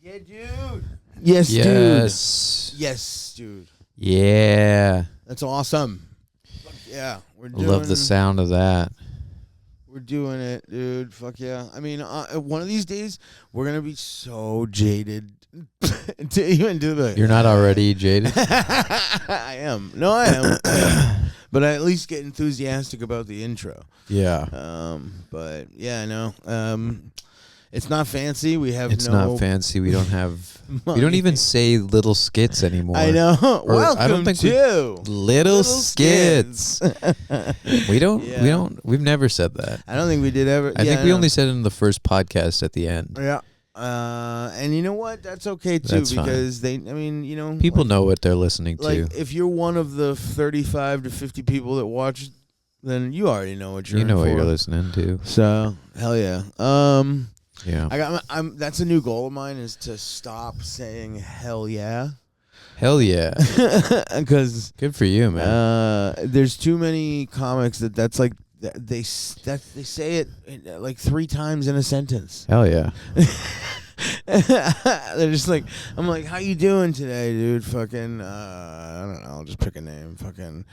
Yeah, dude. Yes, Yes. dude. Yes, dude. Yeah. That's awesome. Fuck yeah, I love the sound of that. We're doing it, dude. Fuck yeah. I mean, one of these days, we're going to be so jaded to even do the... You're not already jaded? I am. No, I am. But I at least get enthusiastic about the intro. Yeah. But, yeah, I know. It's not fancy. We have It's no... not fancy. We don't have... money. We don't even say little skits anymore. I know. Or Welcome I don't think to Little Skits. We don't... Yeah. We don't... We've never said that. I don't think we did ever. I think we only said it in the first podcast at the end. Yeah. And you know what? That's okay too, That's because fine. people know what they're listening to. Like, if you're one of the 35 to 50 people that watch, then you already know what you're. You know in what for. you're listening to. So hell yeah. Yeah. That's a new goal of mine, is to stop saying hell yeah. Hell yeah. Because good for you, man. There's too many comics that's like they say it like 3 times in a sentence. Hell yeah. They're just like, I'm like, how you doing today, dude? Fucking, I don't know. I'll just pick a name. Fucking.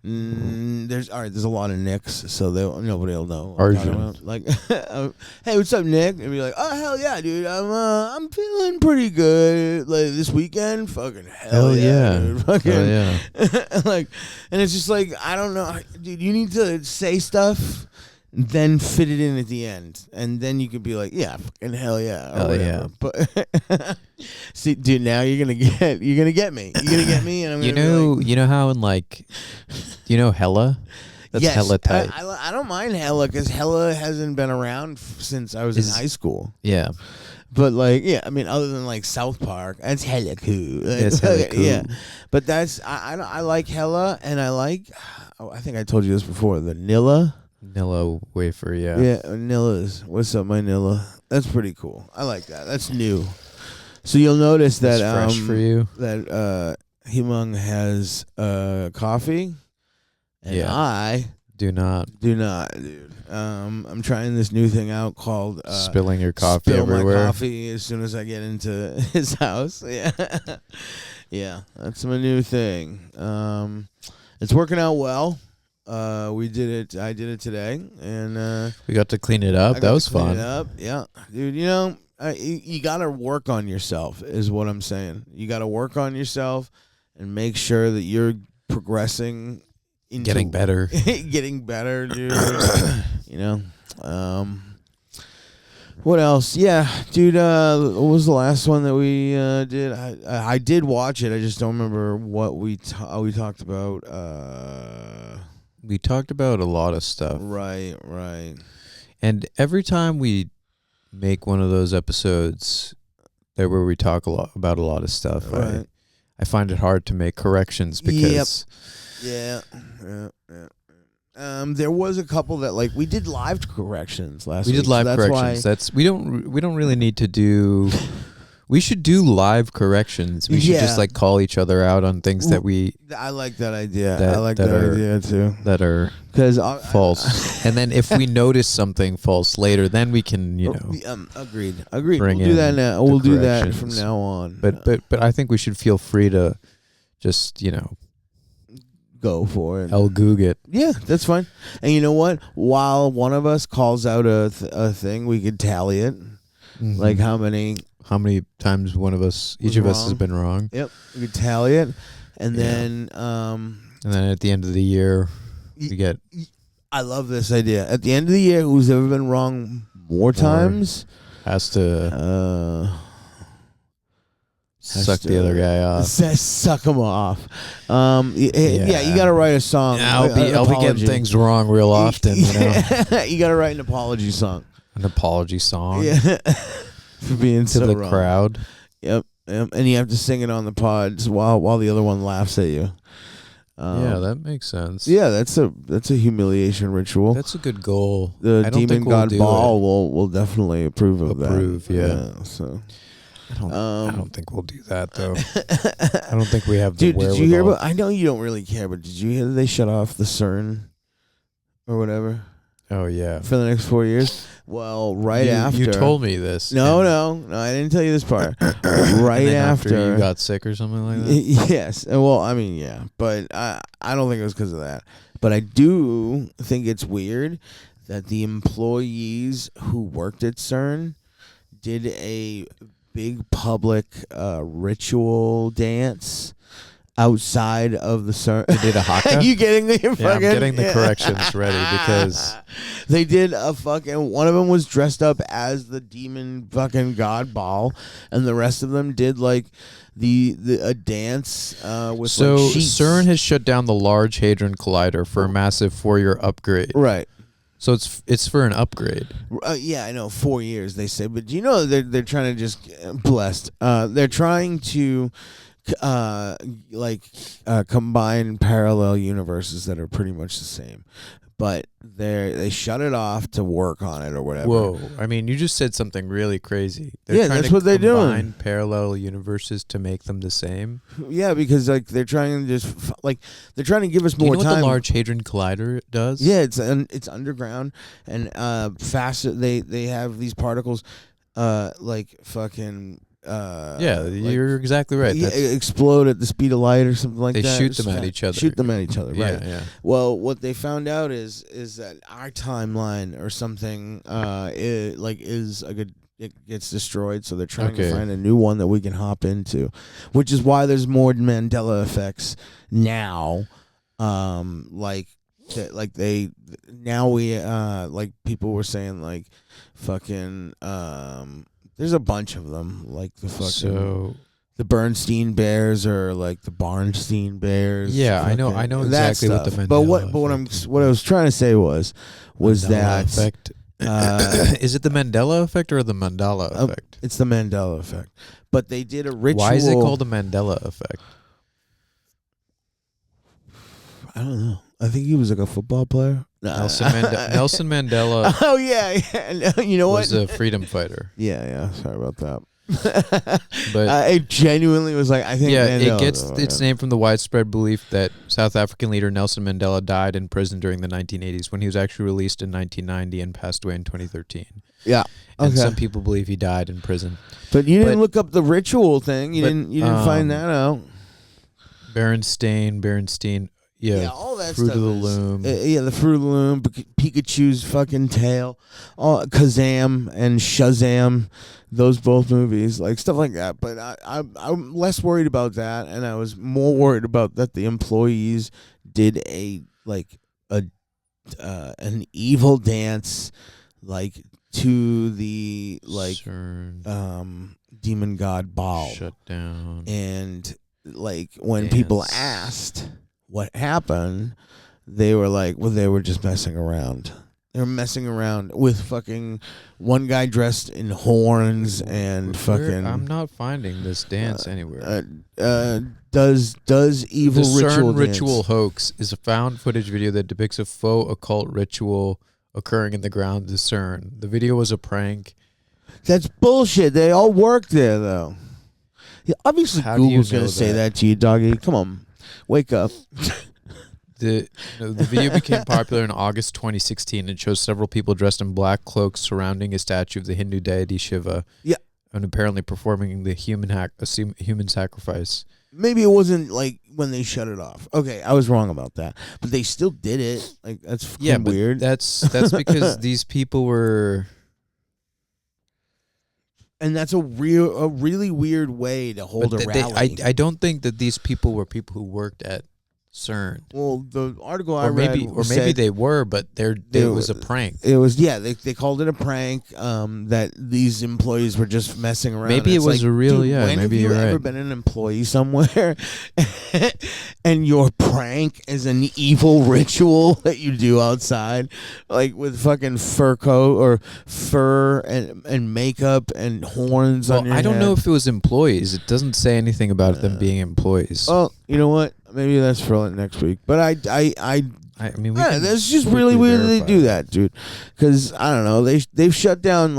There's a lot of Nicks, so nobody will know what I'm talking about. Like, hey, what's up, Nick? And be like, oh hell yeah, dude, I'm feeling pretty good. Like this weekend, fucking hell yeah, dude. Fucking, hell yeah. like, and it's just like, I don't know, dude. You need to say stuff, then fit it in at the end, and then you could be like, yeah, fucking hell yeah, or hell whatever. yeah. But see, dude, now you're gonna get me. You're gonna get me, and I'm gonna be like, you know how in like, hella. That's yes, hella tight. I don't mind hella, because hella hasn't been around since I was in high school. Yeah. But like, yeah, I mean, other than like South Park, that's hella cool. It's hella cool. Yeah, but that's I like hella, and I like. Oh, I think I told you this before. The Nilla. Nilla wafer, yeah. Yeah, Nilla's. What's up, my Nilla? That's pretty cool. I like that. That's new. So you'll notice that it's fresh for you. That Himung has coffee, and I do not, dude. I'm trying this new thing out called spilling your coffee spill everywhere. my coffee as soon as I get into his house. Yeah, yeah, that's my new thing. It's working out well. We did it. I did it today, and we got to clean it up. That was fun. Yeah, dude. You gotta work on yourself, is what I'm saying. You gotta work on yourself and make sure that you're progressing, into getting better, getting better, dude. What else? Yeah, dude. What was the last one that we did? I did watch it. I just don't remember what we talked about. We talked about a lot of stuff. Right. And every time we make one of those episodes where we talk about a lot of stuff, right. I find it hard to make corrections because yeah. There was a couple that like we did live corrections last week. We did live corrections. We don't really need to do. We should do live corrections. We should just like call each other out on things that we. I like that idea. I like that idea too. That are false. And then if we notice something false later, then we can agreed. We'll do that now. We'll do that from now on. But I think we should feel free to just go for it. El Goog it. Yeah, that's fine. And you know what? While one of us calls out a thing, we could tally it. Mm-hmm. Like how many times each of us has been wrong. Yep. We could tally it. And then at the end of the year we get. I love this idea. At the end of the year, who's ever been wrong more times has to suck the other guy off. Suck him off. Yeah, you got to write a song. I'll be getting things wrong real often. You got to write an apology song. An apology song. Yeah. For being to the wrong. Crowd. Yep. And you have to sing it on the pods while the other one laughs at you. Yeah, that makes sense. Yeah, that's a humiliation ritual. That's a good goal. The demon god Baal will definitely approve of that. Yeah. So I don't think we'll do that though. I don't think we have the wherewithal. Did you hear about? I know you don't really care, but did you hear that they shut off the CERN or whatever? Oh yeah. For the next 4 years. Well, after you told me this. No, I didn't tell you this part. Right after you got sick or something like that. Yes. Well, I mean, yeah, but I don't think it was because of that. But I do think it's weird that the employees who worked at CERN did a big public ritual dance outside of the CERN. They did a haka? Are you getting the fucking... I'm getting the corrections ready because... They did a fucking... One of them was dressed up as the demon fucking god ball, and the rest of them did like a dance with like sheets. CERN has shut down the Large Hadron Collider for a massive 4-year upgrade. Right. So it's for an upgrade. Yeah, I know, 4 years they say, but you know they're trying to just blessed. They're trying to combine parallel universes that are pretty much the same, but they shut it off to work on it or whatever. Whoa! I mean, you just said something really crazy. They're trying that's to what they're doing. Combine parallel universes to make them the same. Yeah, because they're trying to just they're trying to give us more time. You know time. what the Large Hadron Collider does? Yeah, it's underground and faster. They have these particles, fucking. You're exactly right. Explode at the speed of light or something like that. They shoot them at each other. Shoot them at each other, right? Yeah. Well, what they found out is that our timeline or something it gets destroyed, so they're trying to find a new one that we can hop into, which is why there's more Mandela effects now. People were saying fucking there's a bunch of them, like the fucking the Bernstein Bears or like the Barnstein Bears. Yeah, I know exactly what the Mandela. But what I was trying to say was Mandela that effect. Is it the Mandela effect or the Mandela effect? It's the Mandela effect. But they did a ritual. Why is it called the Mandela effect? I don't know. I think he was like a football player. Nelson Mandela. Oh yeah. You know what? Was a freedom fighter. Yeah. Sorry about that. But it genuinely was like, I think. Yeah, Mandela it gets its name from the widespread belief that South African leader Nelson Mandela died in prison during the 1980s, when he was actually released in 1990 and passed away in 2013. Yeah. And some people believe he died in prison. But you didn't look up the ritual thing. You didn't find that out. Berenstain. Yeah, all that Fruit stuff. of the Loom. The Fruit of the Loom, Pikachu's fucking tail, Kazam and Shazam, those both movies, like stuff like that. But I'm less worried about that, and I was more worried about that the employees did an evil dance, to the demon god Baal. Shut down. And when people asked what happened, they were like, well, they were just messing around. They were messing around with fucking one guy dressed in horns and fucking... I'm not finding this dance anywhere. Does evil the ritual CERN ritual hoax is a found footage video that depicts a faux occult ritual occurring in the ground of the CERN. The video was a prank. That's bullshit. They all worked there, though. Yeah, obviously, Google's going to say that to you, doggy. Come on. Wake up. The video became popular in August 2016 and shows several people dressed in black cloaks surrounding a statue of the Hindu deity Shiva. Yeah. And apparently performing the human sacrifice. Maybe it wasn't when they shut it off. Okay, I was wrong about that. But they still did it. That's fucking weird. That's because these people were... And that's a really weird way to hold a rally. I don't think that these people were people who worked at CERN. Well, the article I read maybe they were, but it was a prank. It was they called it a prank. That these employees were just messing around. Maybe it was a real maybe you're right. Have you ever been an employee somewhere, and your prank is an evil ritual that you do outside, with fucking fur coat or fur and makeup and horns on your head? I don't know if it was employees. It doesn't say anything about them being employees. Well, you know what? Maybe that's for next week. But I mean, that's just really weird that they do that, dude. Because I don't know, they've shut down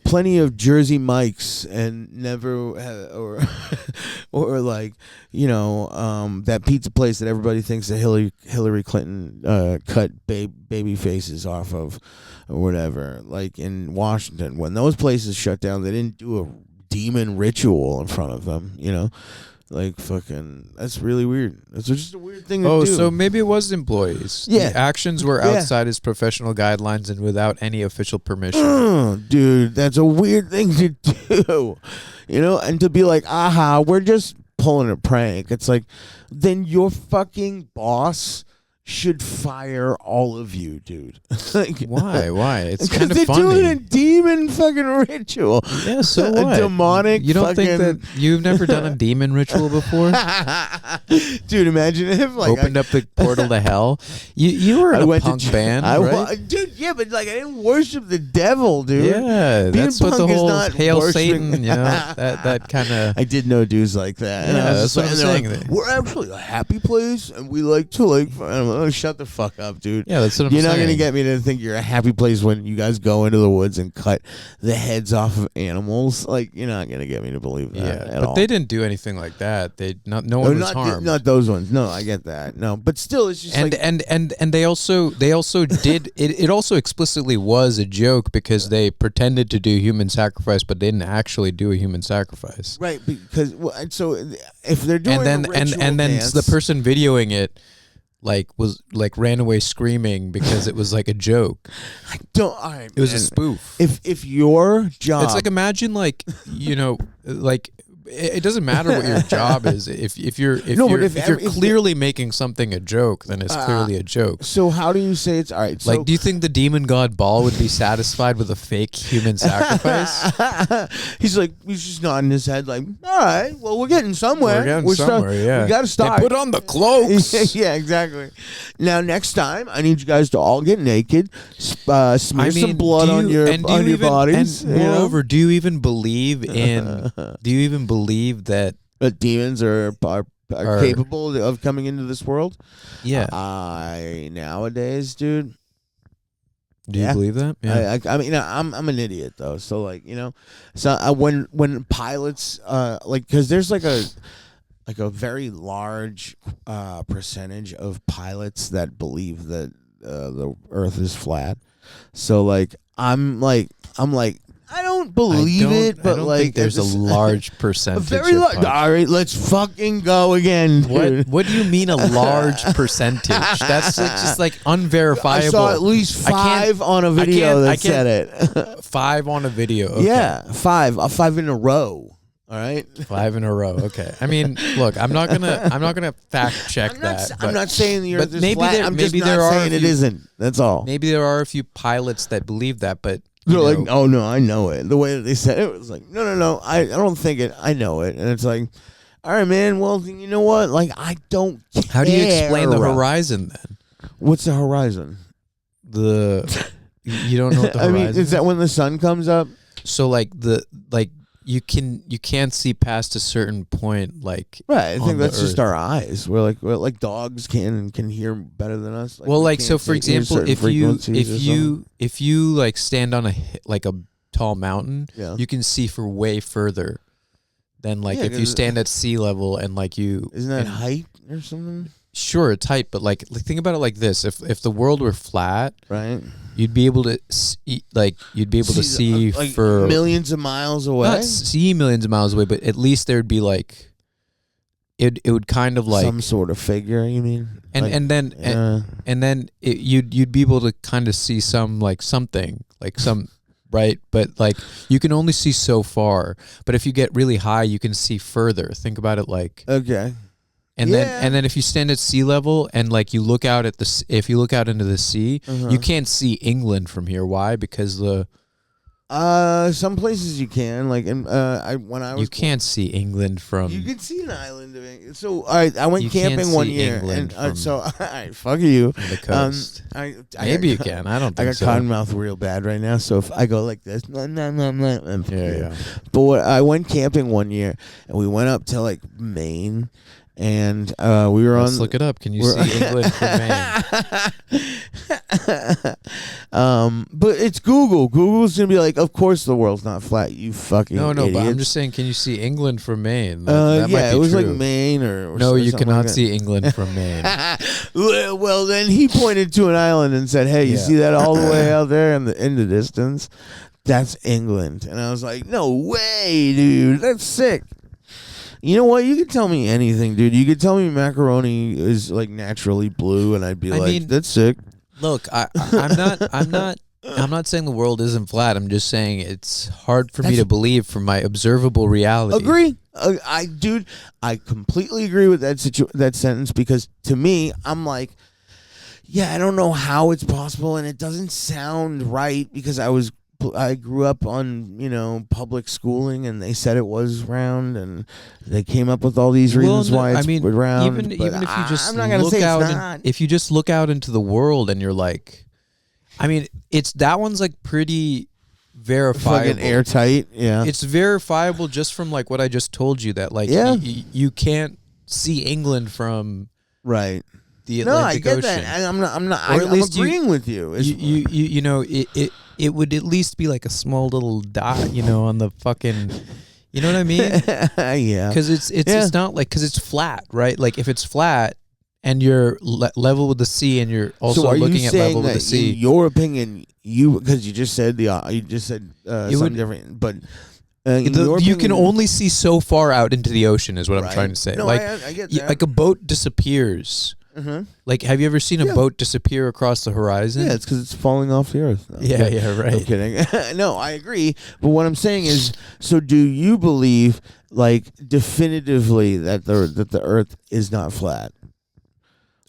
plenty of Jersey Mikes and never or like that pizza place that everybody thinks that Hillary Clinton cut baby faces off of or whatever. Like in Washington, when those places shut down, they didn't do a demon ritual in front of them. Like fucking, that's really weird. It's just a weird thing to do. Oh, so maybe it was employees. Yeah. The actions were outside his professional guidelines and without any official permission. Dude, that's a weird thing to do. And to be like, aha, we're just pulling a prank. It's like, then your fucking boss should fire all of you, dude. Like, why? It's kind of they're funny. Doing a demon fucking ritual. Yeah, so what? A demonic. You don't fucking... think that you've never done a demon ritual before? Dude, imagine if opened up the portal to hell. You were in a punk band, right? Dude, yeah, but I didn't worship the devil, dude. Yeah, that's what the whole Hail Satan, that kind of. I did know dudes like that. Yeah, that's what I'm saying. Like, we're actually a happy place, and we like to shut the fuck up, dude. Yeah, that's what I'm saying. You're not gonna get me to think you're a happy place when you guys go into the woods and cut the heads off of animals. Like, you're not gonna get me to believe that at all. But they didn't do anything like that. No one was harmed. Not those ones. No, I get that. No, but still, it's just and they also did it also explicitly was a joke because they pretended to do human sacrifice, but they didn't actually do a human sacrifice. Right, because so if they're doing and then dance, the person videoing it ran away screaming because it was like a joke. All right, it was a spoof. If your job, it's like, imagine it doesn't matter what your job is. If you're clearly making something a joke, then it's clearly a joke. So how do you say it's all right? Do you think the demon god Baal would be satisfied with a fake human sacrifice? He's just nodding his head like, all right, well, we're getting somewhere. Yeah. We got to start. They put on the cloaks. Yeah, exactly. Now, next time, I need you guys to all get naked, smear some blood on your bodies. And moreover, do you even believe that demons are capable of coming into this world? Yeah. Nowadays, dude. Do you believe that? Yeah. I mean, I'm an idiot though. So when pilots because there's like a very large percentage of pilots that believe that the Earth is flat. So I'm like. I don't believe it, but I don't think there's a large percentage. Very large. All right, let's fucking go again. Dude. What do you mean a large percentage? That's just unverifiable. I saw at least 5 on a video that said it. 5 on a video. Okay. Yeah, 5 in a row. All right, 5 in a row. Okay. I mean, look, I'm not gonna fact check that. I'm not saying the Earth is maybe flat. I'm just not saying it isn't. That's all. Maybe there are a few pilots that believe that, but. They're like, oh no, I know it. The way that they said it was like, no, I don't think it. I know it, and it's like, all right, man. Well, you know what? I don't care. How do you explain the horizon then? What's the horizon? You don't know what the horizon. I mean, is that when the sun comes up? So you can't see past a certain point, right. I think that's just our eyes. We're like dogs can hear better than us. So for example, if you stand on a tall mountain, you can see for way further than if you stand at sea level and isn't that height or something? Sure, it's height, but think about it like this: if the world were flat, right, you'd be able to see for millions of miles away. Not see millions of miles away, but at least there'd be it would kind of some sort of figure. You mean? And then you'd be able to kind of see some something some. Right, but you can only see so far. But if you get really high, you can see further. Think about it okay. And then if you stand at sea level and you look out at if you look out into the sea, you can't see England from here. Why? Because some places you can when I was you can't see England from. You can see an island of England. So I went camping one year, and so all right, fuck you. The coast. Maybe you can. I don't think so. I got cottonmouth real bad right now. So if I go like this, yeah. But I went camping one year, and we went up to Maine. and we were Let's look it up. Can you see England from Maine? But it's Google. Google's gonna be like, of course the world's not flat. You fucking no, idiots. but I'm just saying, can you see England from Maine? That might yeah, be it was true. like Maine or no, you cannot like see England from Maine. Well, then he pointed to an island and said, "Hey, you see that all the way out there in the distance? That's England." And I was like, "No way, dude. That's sick." You know what? You could tell me anything, dude. You could tell me macaroni is like naturally blue, and I'd be "That's sick." Look, I'm not saying the world isn't flat. I'm just saying it's hard for me to believe from my observable reality. Agree. I completely agree with that sentence, because to me, I'm like, yeah, I don't know how it's possible, and it doesn't sound right, because I grew up on, public schooling, and they said it was round, and they came up with all these reasons why it's round. Even if you just I'm not gonna say out, it's not. If you just look out into the world and you're like, it's that one's like pretty verifiable, fucking airtight. Yeah, it's verifiable just from like what I just told you, that like you can't see England from right. The Atlantic Ocean. Ocean. That. I'm not. I'm agreeing with you. It would at least be like a small little dot, on the fucking. You know what I mean? Yeah. Because it's not like, because it's flat, right? Like if it's flat and you're level with the sea, and you're also looking at level with the sea. In your opinion, because you just said something different, but. You can only see so far out into the ocean, is what I'm trying to say. No, like, I get that. Like a boat disappears. Mm-hmm. Like, have you ever seen a boat disappear across the horizon? Yeah, it's because it's falling off the earth. No, yeah, right. I'm kidding. No, I agree. But what I'm saying is, so do you believe, like, definitively that the earth is not flat?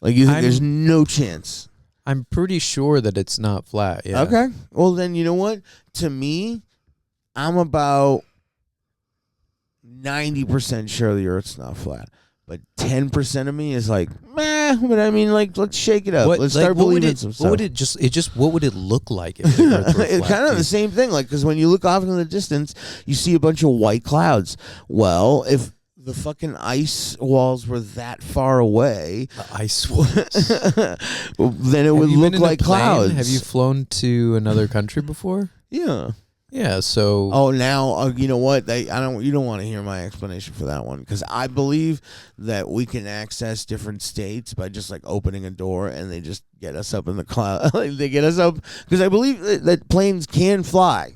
Like, you think there's no chance? I'm pretty sure that it's not flat, yeah. Okay. Well, then, you know what? To me, I'm about 90% sure the earth's not flat. But 10% of me is like, meh. But I mean, like, let's shake it up. Let's start believing some stuff. What would it look like if the earth were flat? It's kind of the same thing. Like, because when you look off in the distance, you see a bunch of white clouds. Well, if the fucking ice walls were that far away, the ice walls, then it would look like clouds. Have you flown to another country before? Yeah. Yeah, so... Oh, now, you know what? You don't want to hear my explanation for that one, because I believe that we can access different states by just, like, opening a door, and they just get us up in the cloud. They get us up, because I believe that planes can fly.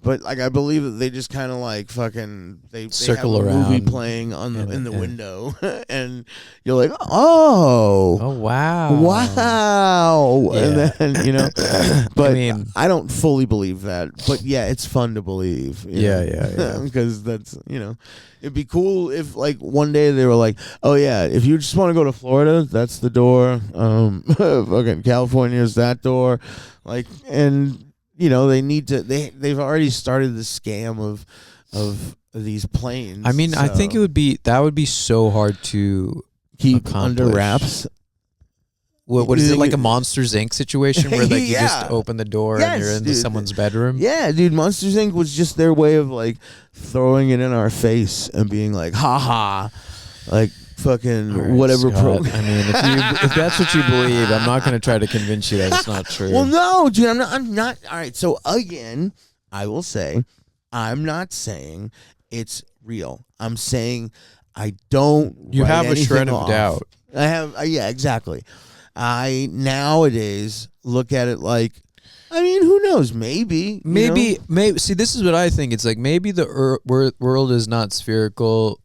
But, like, I believe that they just kind of, like, fucking... They circle have a around. movie playing in the window. And you're like, oh. Oh, wow. Wow. Yeah. And then, But I don't fully believe that. But, yeah, it's fun to believe. Yeah. Because that's, it'd be cool if, like, one day they were like, oh, yeah, if you just want to go to Florida, that's the door. Fucking California's that door. Like, and... they need to. They've already started the scam of these planes. I mean, I think that would be so hard to keep under wraps. What is it, like a Monsters Inc. situation where like you just open the door and you're into someone's bedroom? Yeah, dude. Monsters Inc. was just their way of like throwing it in our face and being like, ha ha, like. Fucking whatever program. I mean, if that's what you believe, I'm not going to try to convince you that it's not true. Well, no, dude, I'm not. All right, so again, I will say, I'm not saying it's real. I'm saying I don't. You have a shred of doubt. I have. Yeah, exactly. I nowadays look at it like, I mean, who knows? Maybe. See, this is what I think. It's like maybe the world is not spherical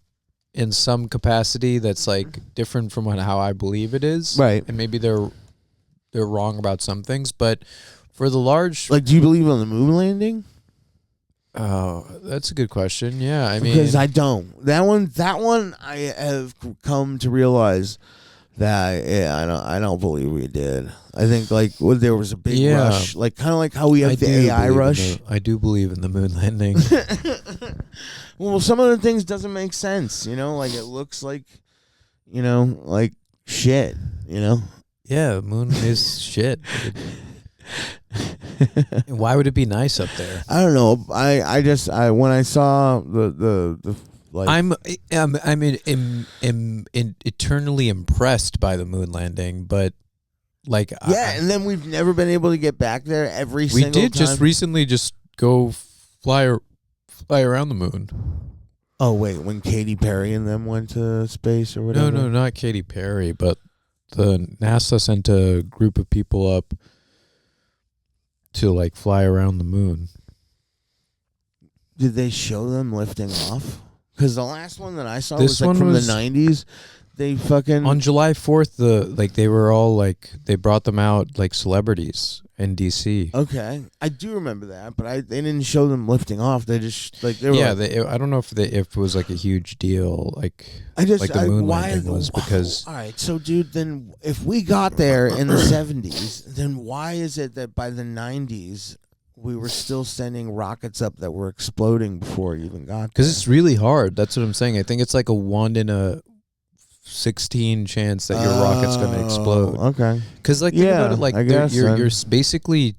in some capacity that's like different from how I believe it is, right? And maybe they're wrong about some things, but for the large, like, do you believe on the moon landing? Oh, that's a good question. Yeah, I mean, because I don't. That one, I have come to realize that I don't believe we did. I think like there was a big rush, like kind of like how we have the AI rush. I do believe in the moon landing. Well, some of the things doesn't make sense, like it looks like, like shit, Yeah, the moon is shit. Why would it be nice up there? I don't know. I when I saw the Like, I'm eternally impressed by the moon landing, but like and then we've never been able to get back there every single time. We did just recently just go fly around the moon. Oh wait, when Katy Perry and them went to space or whatever. No, not Katy Perry, but the NASA sent a group of people up to like fly around the moon. Did they show them lifting off? Because the last one that I saw was like from the 90s. They fucking on July 4th. They were all like they brought them out like celebrities in DC. Okay, I do remember that, but they didn't show them lifting off. They just like they were. Yeah, I don't know if it was like a huge deal. Like the moon landing was because. All right, so dude, then if we got there in the 70s, then why is it that by the 90s we were still sending rockets up that were exploding before it even got there? Because it's really hard. That's what I'm saying. I think it's like a 1 in a 16 chance that your rocket's going to explode. Okay. Because think about it, like you're basically,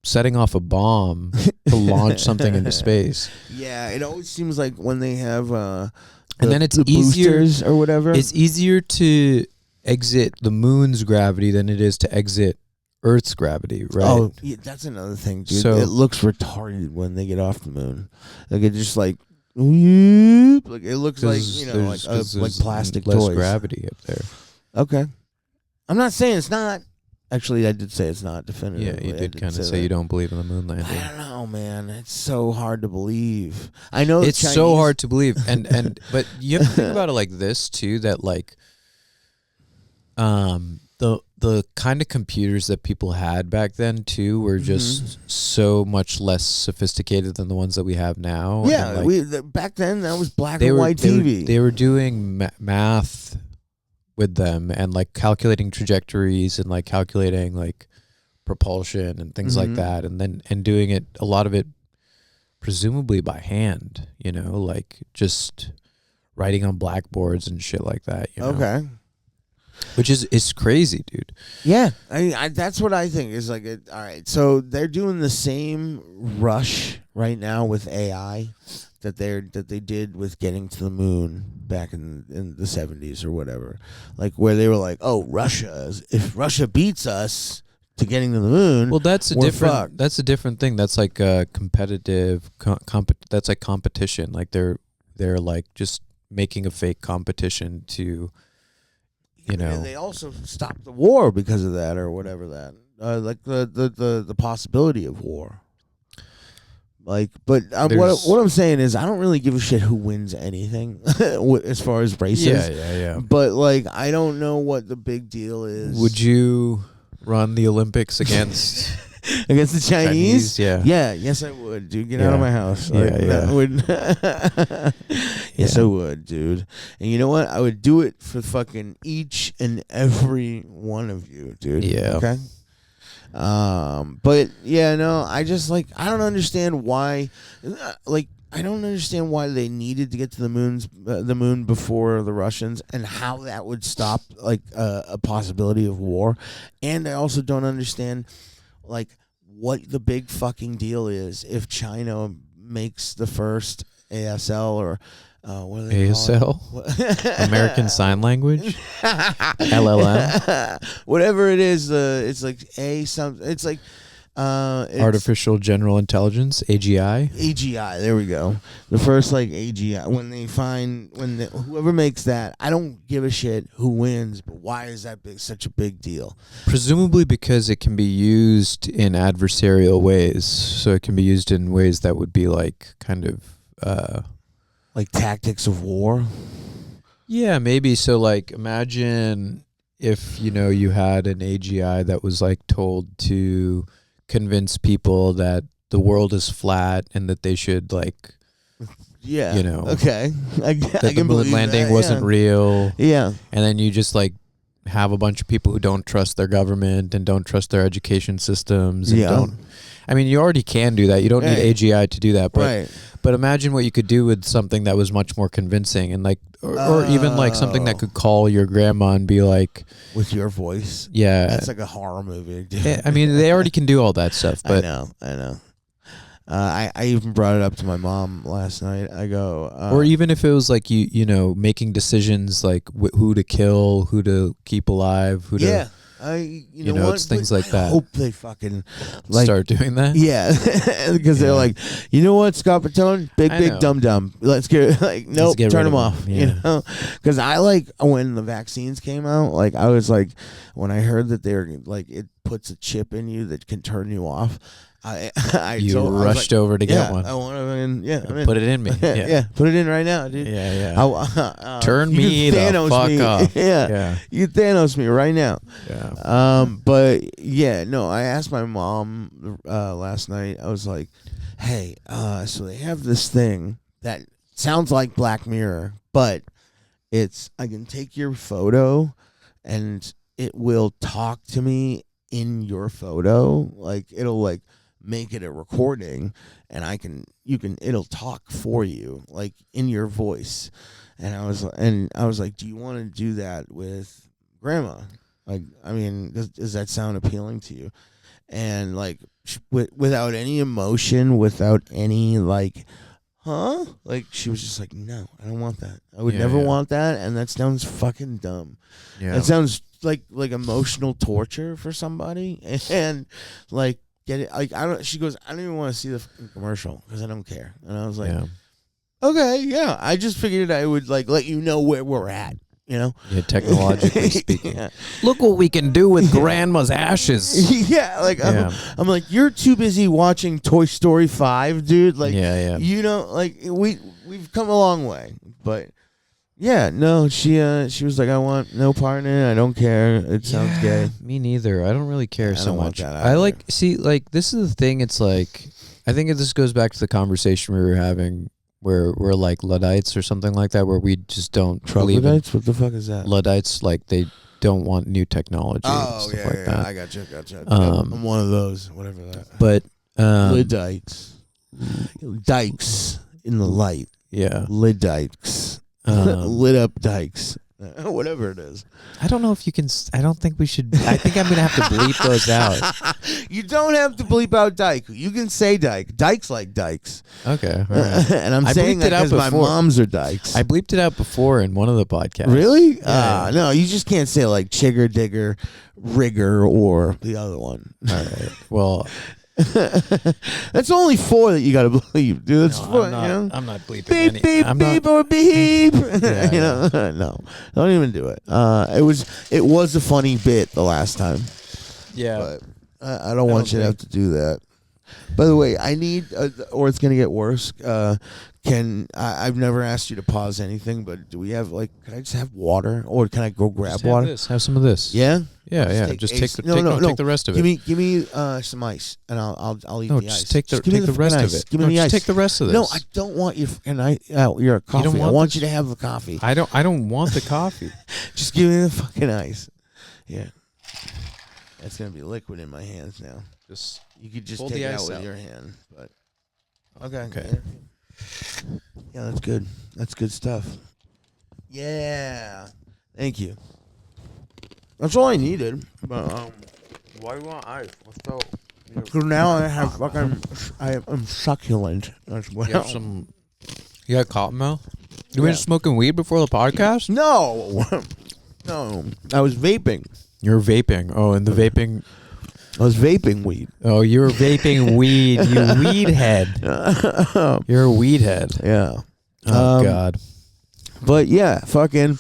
setting off a bomb to launch something into space. Yeah, it always seems like when they have and then it's the easier boosters or whatever. It's easier to exit the moon's gravity than it is to exit Earth's gravity, right? Oh, yeah, that's another thing, dude. So, it looks retarded when they get off the moon. Like it just like it looks like like plastic less toys. Gravity up there. Okay, I'm not saying it's not. Actually, I did say it's not definitively. Yeah, you did kind of say you don't believe in the moon landing. I don't know, man. It's so hard to believe. I know it's so hard to believe, and but you have to think about it like this too. That like, the kind of computers that people had back then too were just so much less sophisticated than the ones that we have now. Yeah, like, back then that was black and white TV. They were doing math with them and like calculating trajectories and like calculating like propulsion and things like that, and doing it, a lot of it presumably by hand. Like just writing on blackboards and shit like that. Okay. Which is crazy, dude. Yeah, I that's what I think is like. All right, so they're doing the same rush right now with AI that they did with getting to the moon back in the 70s or whatever. Like where they were like, oh, if Russia beats us to getting to the moon, well, that's a fucked. That's a different thing. That's like a competitive that's like competition. Like they're like just making a fake competition to. And they also stopped the war because of that or whatever that. Like the possibility of war. Like, but what I'm saying is I don't really give a shit who wins anything as far as races. Yeah. But like, I don't know what the big deal is. Would you run the Olympics against against the Chinese? Yeah. Yes, I would, dude. Get out of my house. That would. Yes, I would, dude. And you know what? I would do it for fucking each and every one of you, dude. Yeah. Okay. But yeah, no, I just like I don't understand why. I don't understand why they needed to get to the moon before the Russians, and how that would stop like a possibility of war. And I also don't understand like what the big fucking deal is if China makes the first ASL or what do they ASL? American Sign Language? LLM? Whatever it is, it's like it's like it's Artificial General Intelligence, AGI. AGI, there we go. The first like AGI, whoever makes that, I don't give a shit who wins, but why is that such a big deal? Presumably because it can be used in adversarial ways. So it can be used in ways that would be like kind of like tactics of war. Yeah, maybe. So like imagine if you had an AGI that was like told to convince people that the world is flat and that they should like okay, that the moon landing wasn't real. Yeah. And then you just like have a bunch of people who don't trust their government and don't trust their education systems and don't. I mean, you already can do that. You don't need AGI to do that, but imagine what you could do with something that was much more convincing, and like, or even like something that could call your grandma and be like, with your voice. Yeah, that's like a horror movie. I mean, they already can do all that stuff. But I know. I even brought it up to my mom last night. I go, or even if it was like you know, making decisions like who to kill, who to keep alive, who to you know what? It's things like that. I hope they fucking like start doing that. Yeah, because they're like, you know what, Scott Patone, big dumb. Let's get nope, turn them off. Yeah. You know, because I like when the vaccines came out. Like I was like, when I heard that they're like it puts a chip in you that can turn you off. I rushed over to get one. I want to, put it in me. Yeah, put it in right now, dude. Yeah. Turn me the fuck off. Yeah, you Thanos me right now. Yeah. But yeah, no. I asked my mom last night. I was like, hey, so they have this thing that sounds like Black Mirror, but I can take your photo, and it will talk to me in your photo. Like it'll like make it a recording, and it'll talk for you like in your voice. And I was like, do you want to do that with grandma? Like, I mean, does that sound appealing to you? And like without any emotion, without any like, huh? Like she was just like, no, I don't want that. I would never want that, and that sounds fucking dumb. Yeah, it sounds like emotional torture for somebody, and like get it. Like I don't. She goes, I don't even want to see the commercial because I don't care. And I was like, okay, yeah. I just figured I would like let you know where we're at. You know, technologically speaking. Look what we can do with grandma's ashes. I'm like, you're too busy watching Toy Story 5, dude. Like, you know, like we've come a long way, but yeah, no, she was like, I want no partner. I don't care. It sounds gay. Me neither. I don't really care so much. I like this is the thing. It's like I think this goes back to the conversation we were having. Where we're like Luddites or something like that, where we just don't believe in What the fuck is that? Luddites, like they don't want new technology. Oh, and stuff like that. I gotcha. I'm one of those, whatever that. But Luddites, dykes in the light. Yeah, Luddites, lit up dykes. Whatever it is. I don't know if you can. I don't think we should. I think I'm gonna have to bleep those out. You don't have to bleep out dyke. You can say dyke. Dykes like dykes. Okay, all right. And I'm saying that because my moms are dykes. I bleeped it out before in one of the podcasts. Really? No, you just can't say like chigger, digger, rigger, or the other one. All right. Well. That's only 4 that you got to bleep, dude. That's 4. I'm not bleeping. Beep, beep, beep, or beep. No, don't even do it. It was a funny bit the last time. Yeah, but I don't want you to have to do that. By the way, I need, or it's gonna get worse. I've never asked you to pause anything, but do we have can I just have water, or can I go grab water? Have some of this. Yeah. Just take the rest of it. Give me some ice, and I'll eat the ice. Take the rest of it. Give me the ice. Take the rest of this. No, I don't want your your coffee. I want you to have the coffee. I don't want the coffee. Just give me the fucking ice. Yeah. That's gonna be liquid in my hands now. You could just take it out with your hand, but okay. Yeah, that's good. That's good stuff. Yeah. Thank you. That's all I needed. But why do you want ice? Because now I have I'm succulent as well. You got cotton mouth? You been smoking weed before the podcast? No. No. I was vaping. You're vaping. Oh, and the vaping. I was vaping weed. Oh, you were vaping weed. You weed head. You're a weed head. Yeah. Oh, God. But yeah, fucking.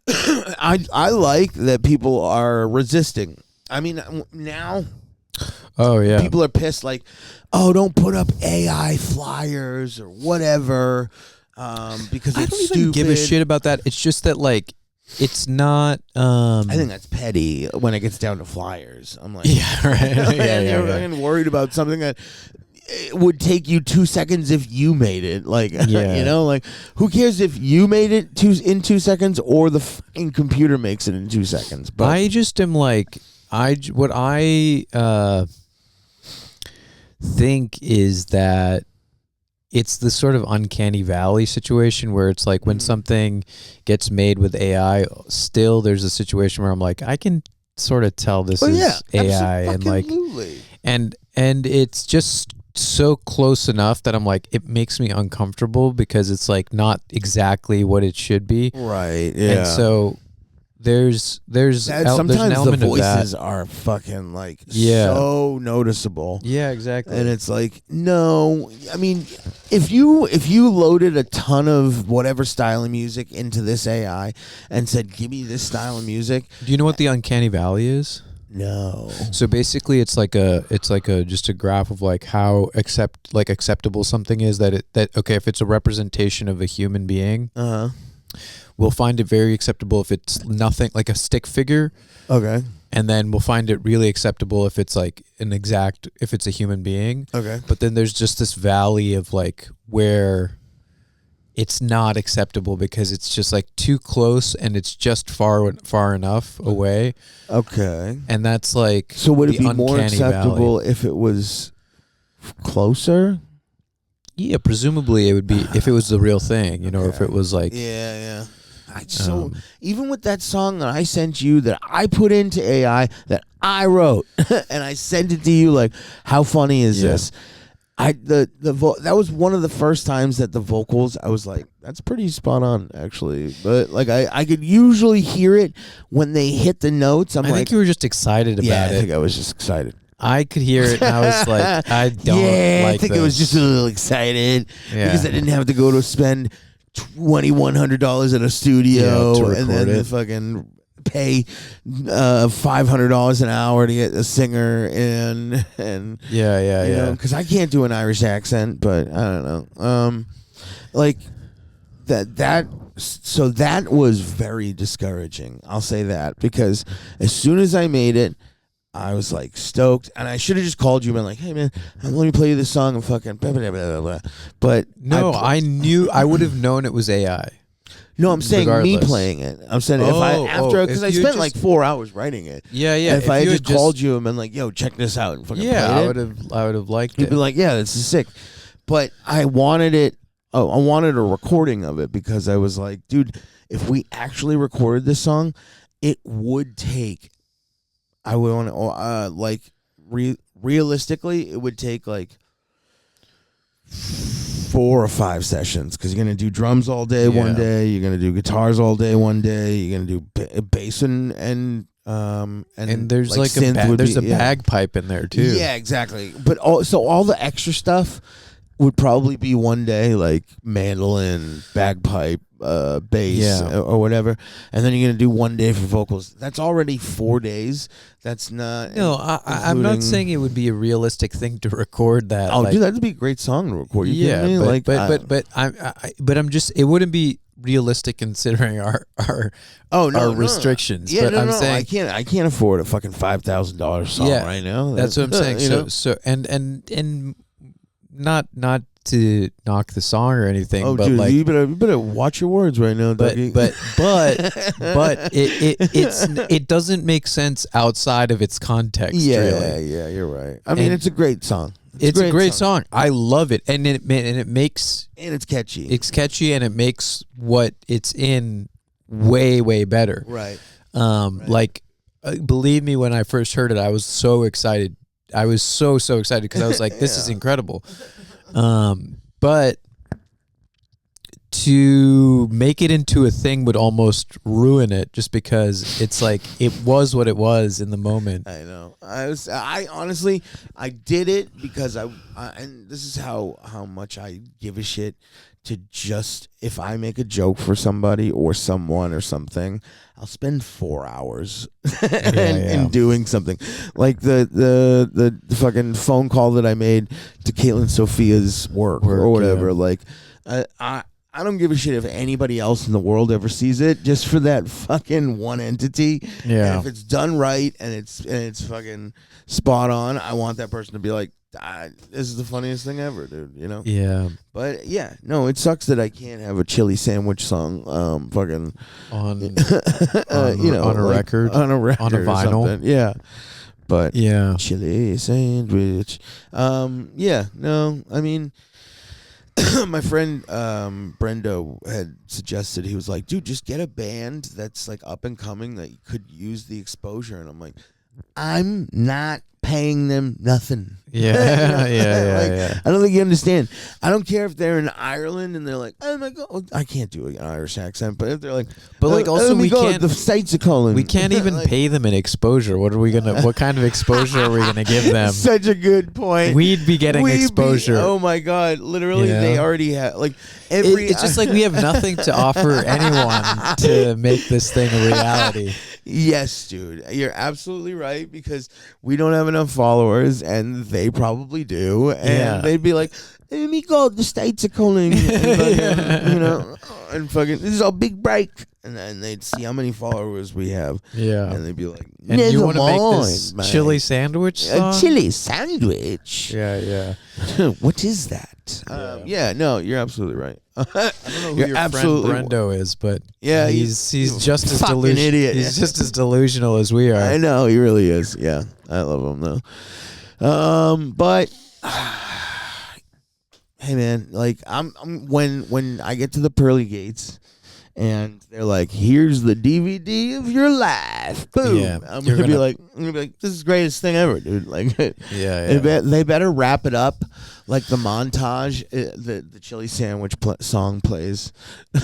I like that people are resisting. I mean, now. Oh, yeah. People are pissed like, oh, don't put up AI flyers or whatever because I it's don't stupid. even give a shit about that. It's just that, like, it's not. I think that's petty when it gets down to flyers. I'm like, yeah, right. You're fucking worried about something that it would take you 2 seconds if you made it. Like, you know, like who cares if you made it in 2 seconds or the fucking computer makes it in 2 seconds? But I just am like, what I think is that it's the sort of uncanny valley situation where it's like when something gets made with AI, still there's a situation where I'm like, I can sort of tell this is AI, and like, and it's just so close enough that I'm like, it makes me uncomfortable because it's like not exactly what it should be. Right. Yeah. And so there's sometimes an element the voices of that. are fucking like Yeah. so noticeable. Yeah, exactly. And it's like, no, I mean, if you loaded a ton of whatever style of music into this AI and said, give me this style of music. Do you know what the uncanny valley is? No. So basically, it's like a just a graph of like how acceptable something is that okay, if it's a representation of a human being, we'll find it very acceptable if it's nothing like a stick figure. Okay. And then we'll find it really acceptable if it's like if it's a human being. Okay. But then there's just this valley of like where it's not acceptable because it's just like too close and it's just far enough away. Okay. And that's like, so would it be more acceptable valley. if it was closer? Yeah, presumably it would be if it was the real thing, you know, or if it was like yeah. Even with that song that I sent you that I put into AI that I wrote and I sent it to you, like, how funny is this? That was one of the first times that the vocals, I was like, that's pretty spot on, actually. But like I could usually hear it when they hit the notes. I think you were just excited about it. I think I was just excited. I could hear it and I was like, I don't like I think this. I was just a little excited because I didn't have to go to spend $2,100 in a studio to and then it. fucking pay $500 an hour to get a singer and yeah, because I can't do an Irish accent, but I don't know, like that so that was very discouraging, I'll say that, because as soon as I made it I was like stoked, and I should have just called you and been like, hey man, let me play you this song and fucking blah, blah, blah, blah. But no, I knew I would have known it was AI. No, I'm saying regardless. me playing it. I'm saying because I spent like 4 hours writing it. Yeah. If I had just called you and been like, yo, check this out and fucking I played it, I would have liked you'd it. be like, yeah, this is sick. But I wanted it. Oh, I wanted a recording of it because I was like, dude, if we actually recorded this song, it would take. I would want to like realistically, it would take like 4 or 5 sessions because you're gonna do drums all day one day, you're gonna do guitars all day one day, you're gonna do bass and there's like a bagpipe in there too. Yeah, exactly. But all the extra stuff would probably be one day, like mandolin, bagpipe, bass, or whatever, and then you're gonna do one day for vocals. That's already 4 days. That's not. No, I'm not saying it would be a realistic thing to record that. Oh, dude, that'd be a great song to record. But I'm just. It wouldn't be realistic considering our restrictions. Yeah, but I'm saying I can't afford a fucking $5,000 song right now. That's what I'm saying. So and not to knock the song or anything, but dude, like you better watch your words right now, Dougie. But it doesn't make sense outside of its context. Really. Yeah, you're right. I mean, it's a great song. It's a great song. I love it, and it makes it's catchy. It's catchy, and it makes what it's in way better. Right. Like, believe me, when I first heard it, I was so excited. I was so excited because I was like, "This is incredible." But to make it into a thing would almost ruin it, just because it's like it was what it was in the moment. I know. I honestly, I did it because and this is how much I give a shit. To just, if I make a joke for somebody or someone or something, I'll spend 4 hours in doing something. Like the fucking phone call that I made to Caitlin Sophia's work or whatever. Like, I don't give a shit if anybody else in the world ever sees it, just for that fucking one entity. Yeah. And if it's done right and it's fucking spot on, I want that person to be like, this is the funniest thing ever, dude, you know? Yeah. But yeah, no, it sucks that I can't have a chili sandwich song fucking on a record. On a vinyl. Yeah. But chili sandwich. Yeah, no, I mean my friend Brendo had suggested, he was like, dude, just get a band that's like up and coming that could use the exposure. And I'm like, I'm not paying them nothing. Yeah, yeah. I don't think you understand. I don't care if they're in Ireland and they're like, oh my God, I can't do an Irish accent, but if they're like, also we can't. The states are calling. We can't even pay them an exposure. What kind of exposure are we gonna give them? Such a good point. We'd be getting exposure. Oh my God, literally, they already have It's just like we have nothing to offer anyone to make this thing a reality. Yes, dude, you're absolutely right, because we don't have enough followers, and they probably do, and they'd be like, "Let me go. The states are calling," and and fucking, this is our big break, and then they'd see how many followers we have, and they'd be like, "And you want to make this chili sandwich song? A chili sandwich? Yeah. What is that?" No, you're absolutely right. I don't know who your friend Brendo is, but he's just as fucking idiot. He's just as delusional as we are. I know, he really is. Yeah, I love him though. But hey, man, like I'm when I get to the pearly gates, and they're like, "Here's the DVD of your life." Boom. Yeah, I'm gonna be like, "This is the greatest thing ever, dude." Like, they better wrap it up like the montage. The chili sandwich song plays,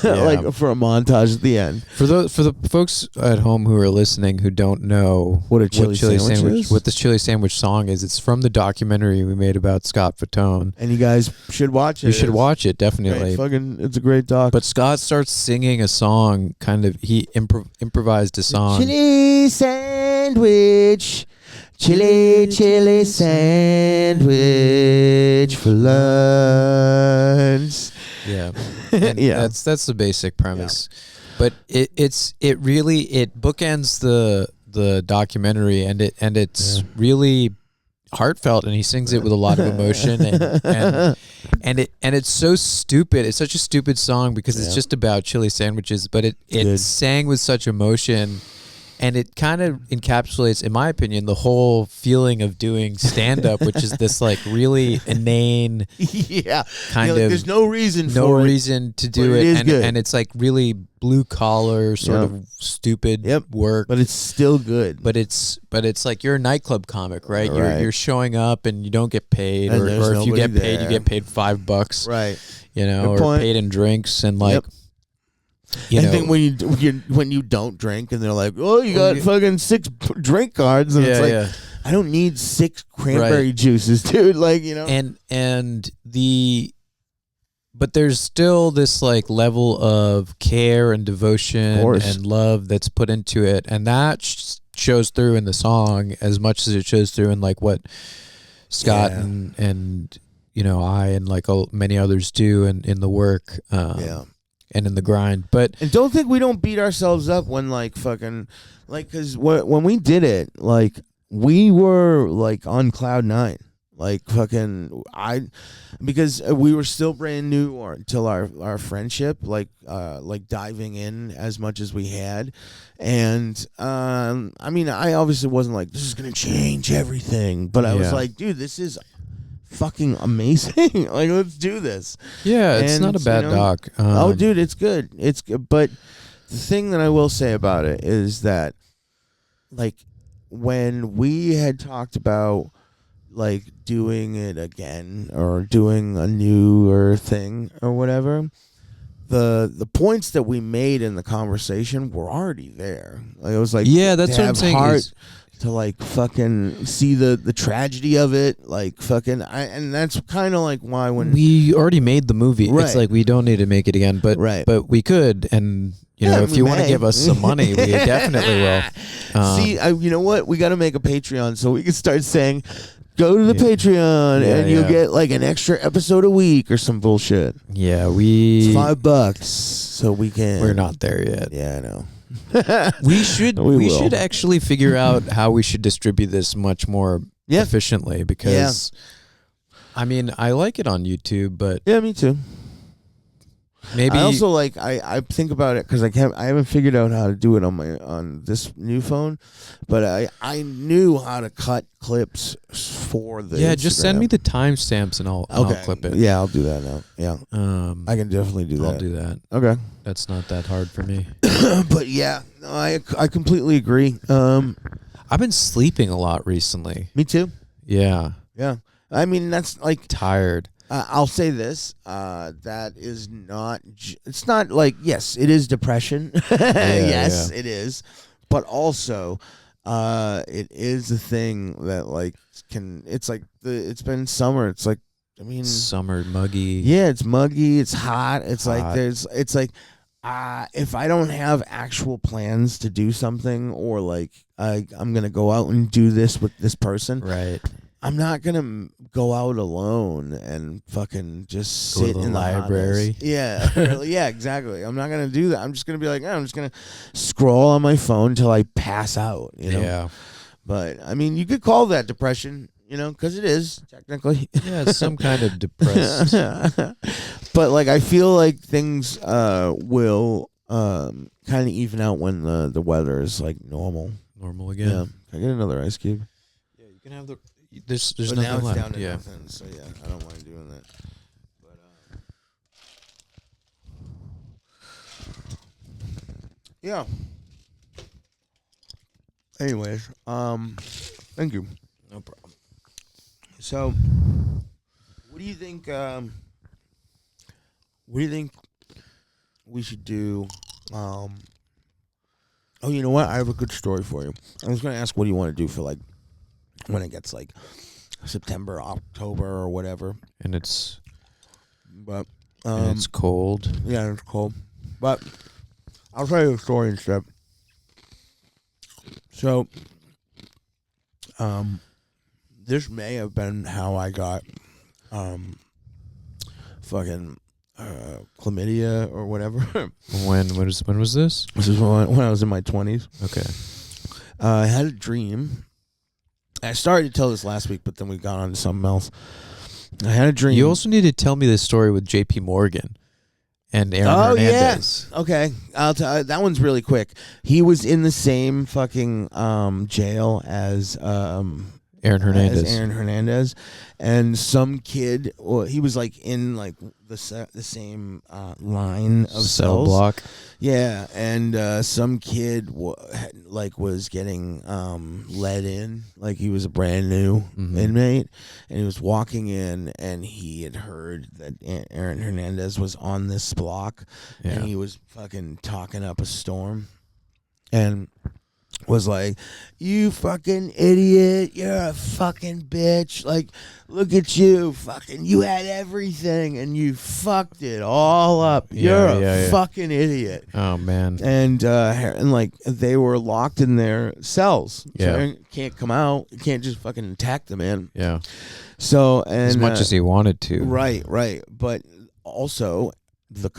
like for a montage at the end. For the folks at home who are listening who don't know what a chili sandwich is, what this chili sandwich song is, it's from the documentary we made about Scott Fatone, and you guys should watch it. You should watch it, definitely. It's a great doc. But Scott starts singing a song. He improvised a song. Chili sandwich, chili sandwich for lunch. Yeah, and that's the basic premise. Yeah. But it bookends the documentary, and it's really heartfelt, and he sings it with a lot of emotion, and it's so stupid. It's such a stupid song because it's just about chili sandwiches, but it sang with such emotion, and it kind of encapsulates, in my opinion, the whole feeling of doing stand-up, which is this like really inane kind of. There's no reason to do it, and it's like really blue collar sort of stupid work, but it's still good. But it's like you're a nightclub comic, right? You're showing up and you don't get paid, or if you get paid, you get paid $5, right? Or paid in drinks, and like. I think when you don't drink, and they're like, "Oh, you got fucking 6 drink cards," and it's like, I don't need 6 cranberry juices, dude. Like, but there's still this like level of care and devotion and love that's put into it, and that shows through in the song as much as it shows through in like what Scott and I and like many others do in the work. And in the grind, and don't think we don't beat ourselves up when like fucking like, because when we did it, like we were like on cloud 9, like fucking because we were still brand new until our friendship, like diving in as much as we had, and I mean, I obviously wasn't like, this is gonna change everything, but I was like, dude, this is fucking amazing. Like, let's do this. Yeah, it's not a bad doc. Oh, dude, it's good. It's good. But the thing that I will say about it is that, like, when we had talked about like doing it again or doing a newer thing or whatever, the points that we made in the conversation were already there. Like, it was like, that's what I'm saying. To like fucking see the tragedy of it, like fucking, and that's kind of like why when we already made the movie, it's like we don't need to make it again, but we could, and if you want to give us some money, we definitely will. See, you know what? We got to make a Patreon so we can start saying, go to the Patreon and you'll get like an extra episode a week or some bullshit. Yeah, it's $5, so we can. We're not there yet. Yeah, I know. we should actually figure out how we should distribute this much more efficiently, because I mean, I like it on YouTube, but me too. Maybe I also like I think about it because I haven't figured out how to do it on this new phone, but I knew how to cut clips for the Instagram. Just send me the timestamps and I'll clip it. Yeah, I'll do that now. Yeah, I can definitely do that. I'll do that. Okay, that's not that hard for me. But yeah, no, I completely agree. I've been sleeping a lot recently. Me too. Yeah. Yeah. I mean, that's like tired. I'll say this. That is not. It's not like, yes, it is depression. Yes, it is. But also, it is a thing that like it's like it's been summer. It's like, I mean, summer muggy. Yeah, it's muggy. It's hot. It's like it's like if I don't have actual plans to do something, or like I'm gonna go out and do this with this person, right? I'm not gonna go out alone and fucking just go sit to the in the library. Yeah, yeah, exactly. I'm not gonna do that. I'm just gonna be like, I'm just gonna scroll on my phone till I pass out. You know? Yeah. But I mean, you could call that depression, you know, because it is technically. Yeah, it's some kind of depressed. But like, I feel like things will kind of even out when the weather is like normal. Normal again. Yeah. Can I get another ice cube? Yeah, you can have the. There's but nothing now it's left. down to yeah. nothing, so yeah, I don't mind doing that. But yeah. Anyways, thank you. No problem. So, what do you think? What do you think we should do? Oh, you know what? I have a good story for you. I was going to ask, what do you want to do for like when it gets like September, October, or whatever? And it's but cold. Yeah, it's cold. But I'll tell you a story instead. So, this may have been how I got fucking chlamydia or whatever. When was this? This is when I was in my 20s. Okay. I had a dream. I started to tell this last week, but then we got on to something else. I had a dream. You also need to tell me this story with J.P. Morgan and Aaron Hernandez. Yeah. Okay. I'll tell that one's really quick. He was in the same fucking jail as Aaron Hernandez, and some kid. Well, he was like in like the same line of cell cells. block. Yeah, and some kid was getting let in, like he was a brand new inmate, and he was walking in, and he had heard that Aaron Hernandez was on this block, and he was fucking talking up a storm, and was like, "You fucking idiot, you're a fucking bitch, like, look at you, fucking, you had everything and you fucked it all up, you're a fucking idiot." Oh man. And like they were locked in their cells. So can't come out, you can't just fucking attack the man. Yeah. So, and as much as he wanted to. Right. But also the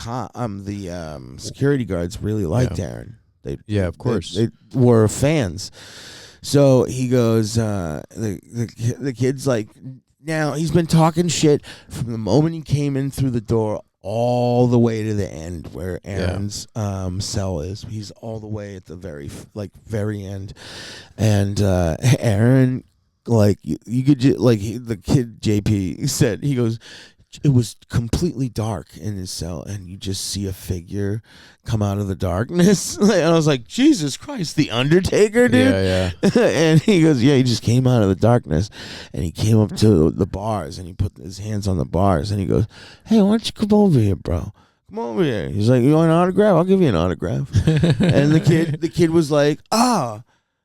security guards really liked Aaron. Of course. They were fans. So he goes, the kid's like, now he's been talking shit from the moment he came in through the door all the way to the end where Aaron's cell is. He's all the way at the very end. And Aaron, like, you could just, like, the kid JP said, he goes, it was completely dark in his cell, and you just see a figure come out of the darkness. And I was like, Jesus Christ, the Undertaker, dude? Yeah. And he goes, yeah, he just came out of the darkness, and he came up to the bars, and he put his hands on the bars, and he goes, hey, why don't you come over here, bro? Come over here. He's like, you want an autograph? I'll give you an autograph. And the kid was like,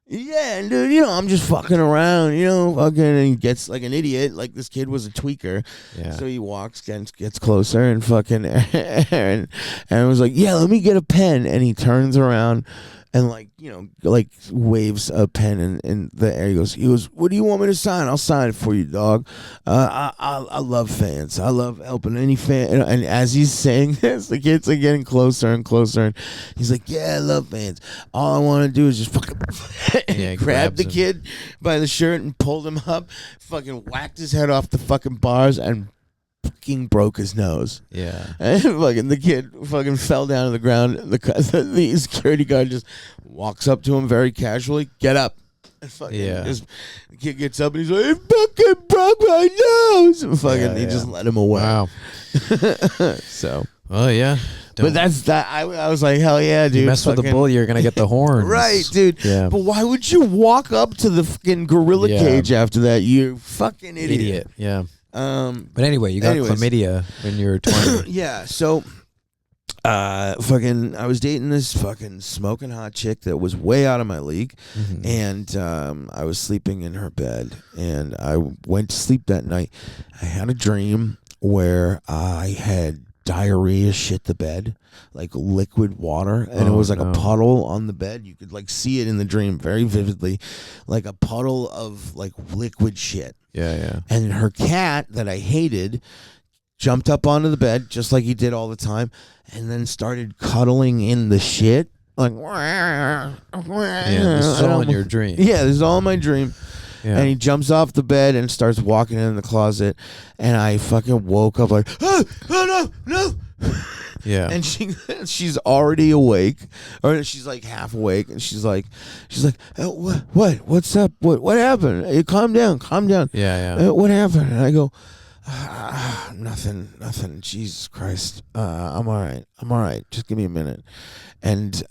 yeah, dude, you know, I'm just fucking around, you know, fucking, and he gets like an idiot, like this kid was a tweaker. Yeah. So he walks, gets closer, and fucking Aaron was like, yeah, let me get a pen. And he turns around and, like, you know, like waves a pen in the air. He goes, what do you want me to sign? I'll sign it for you, dog. I love fans. I love helping any fan. And as he's saying this, the kids are getting closer and closer. And he's like, yeah, I love fans. All I want to do is just fucking grab the kid by the shirt and pulled him up, fucking whacked his head off the fucking bars, and fucking broke his nose. Yeah. And fucking the kid fucking fell down to the ground. The security guard just walks up to him very casually. Get up. And fucking the kid gets up and he's like, "It fucking broke my nose." And fucking he just let him away. Wow. So. Oh yeah. But that's that. I was like, hell yeah, dude. You mess with a bull, you're gonna get the horns. Right, dude. Yeah. But why would you walk up to the fucking gorilla cage after that? You fucking idiot. Yeah. But anyway, you got chlamydia when you were 20. Yeah. So, fucking, I was dating this fucking smoking hot chick that was way out of my league, and I was sleeping in her bed, and I went to sleep that night. I had a dream where I had diarrhea shit the bed, like liquid water, and it was like a puddle on the bed. You could like see it in the dream very vividly, like a puddle of like liquid shit. Yeah. And her cat that I hated jumped up onto the bed just like he did all the time, and then started cuddling in the shit. Like, yeah, this is all in your dream. Yeah, this is all in my dream. Yeah. And he jumps off the bed and starts walking in the closet, and I fucking woke up like, oh no. Yeah. And she's already awake, or she's like half awake, and she's like, what's up? What happened? Hey, calm down. Yeah. What happened? And I go, nothing. Jesus Christ. I'm all right. Just give me a minute. And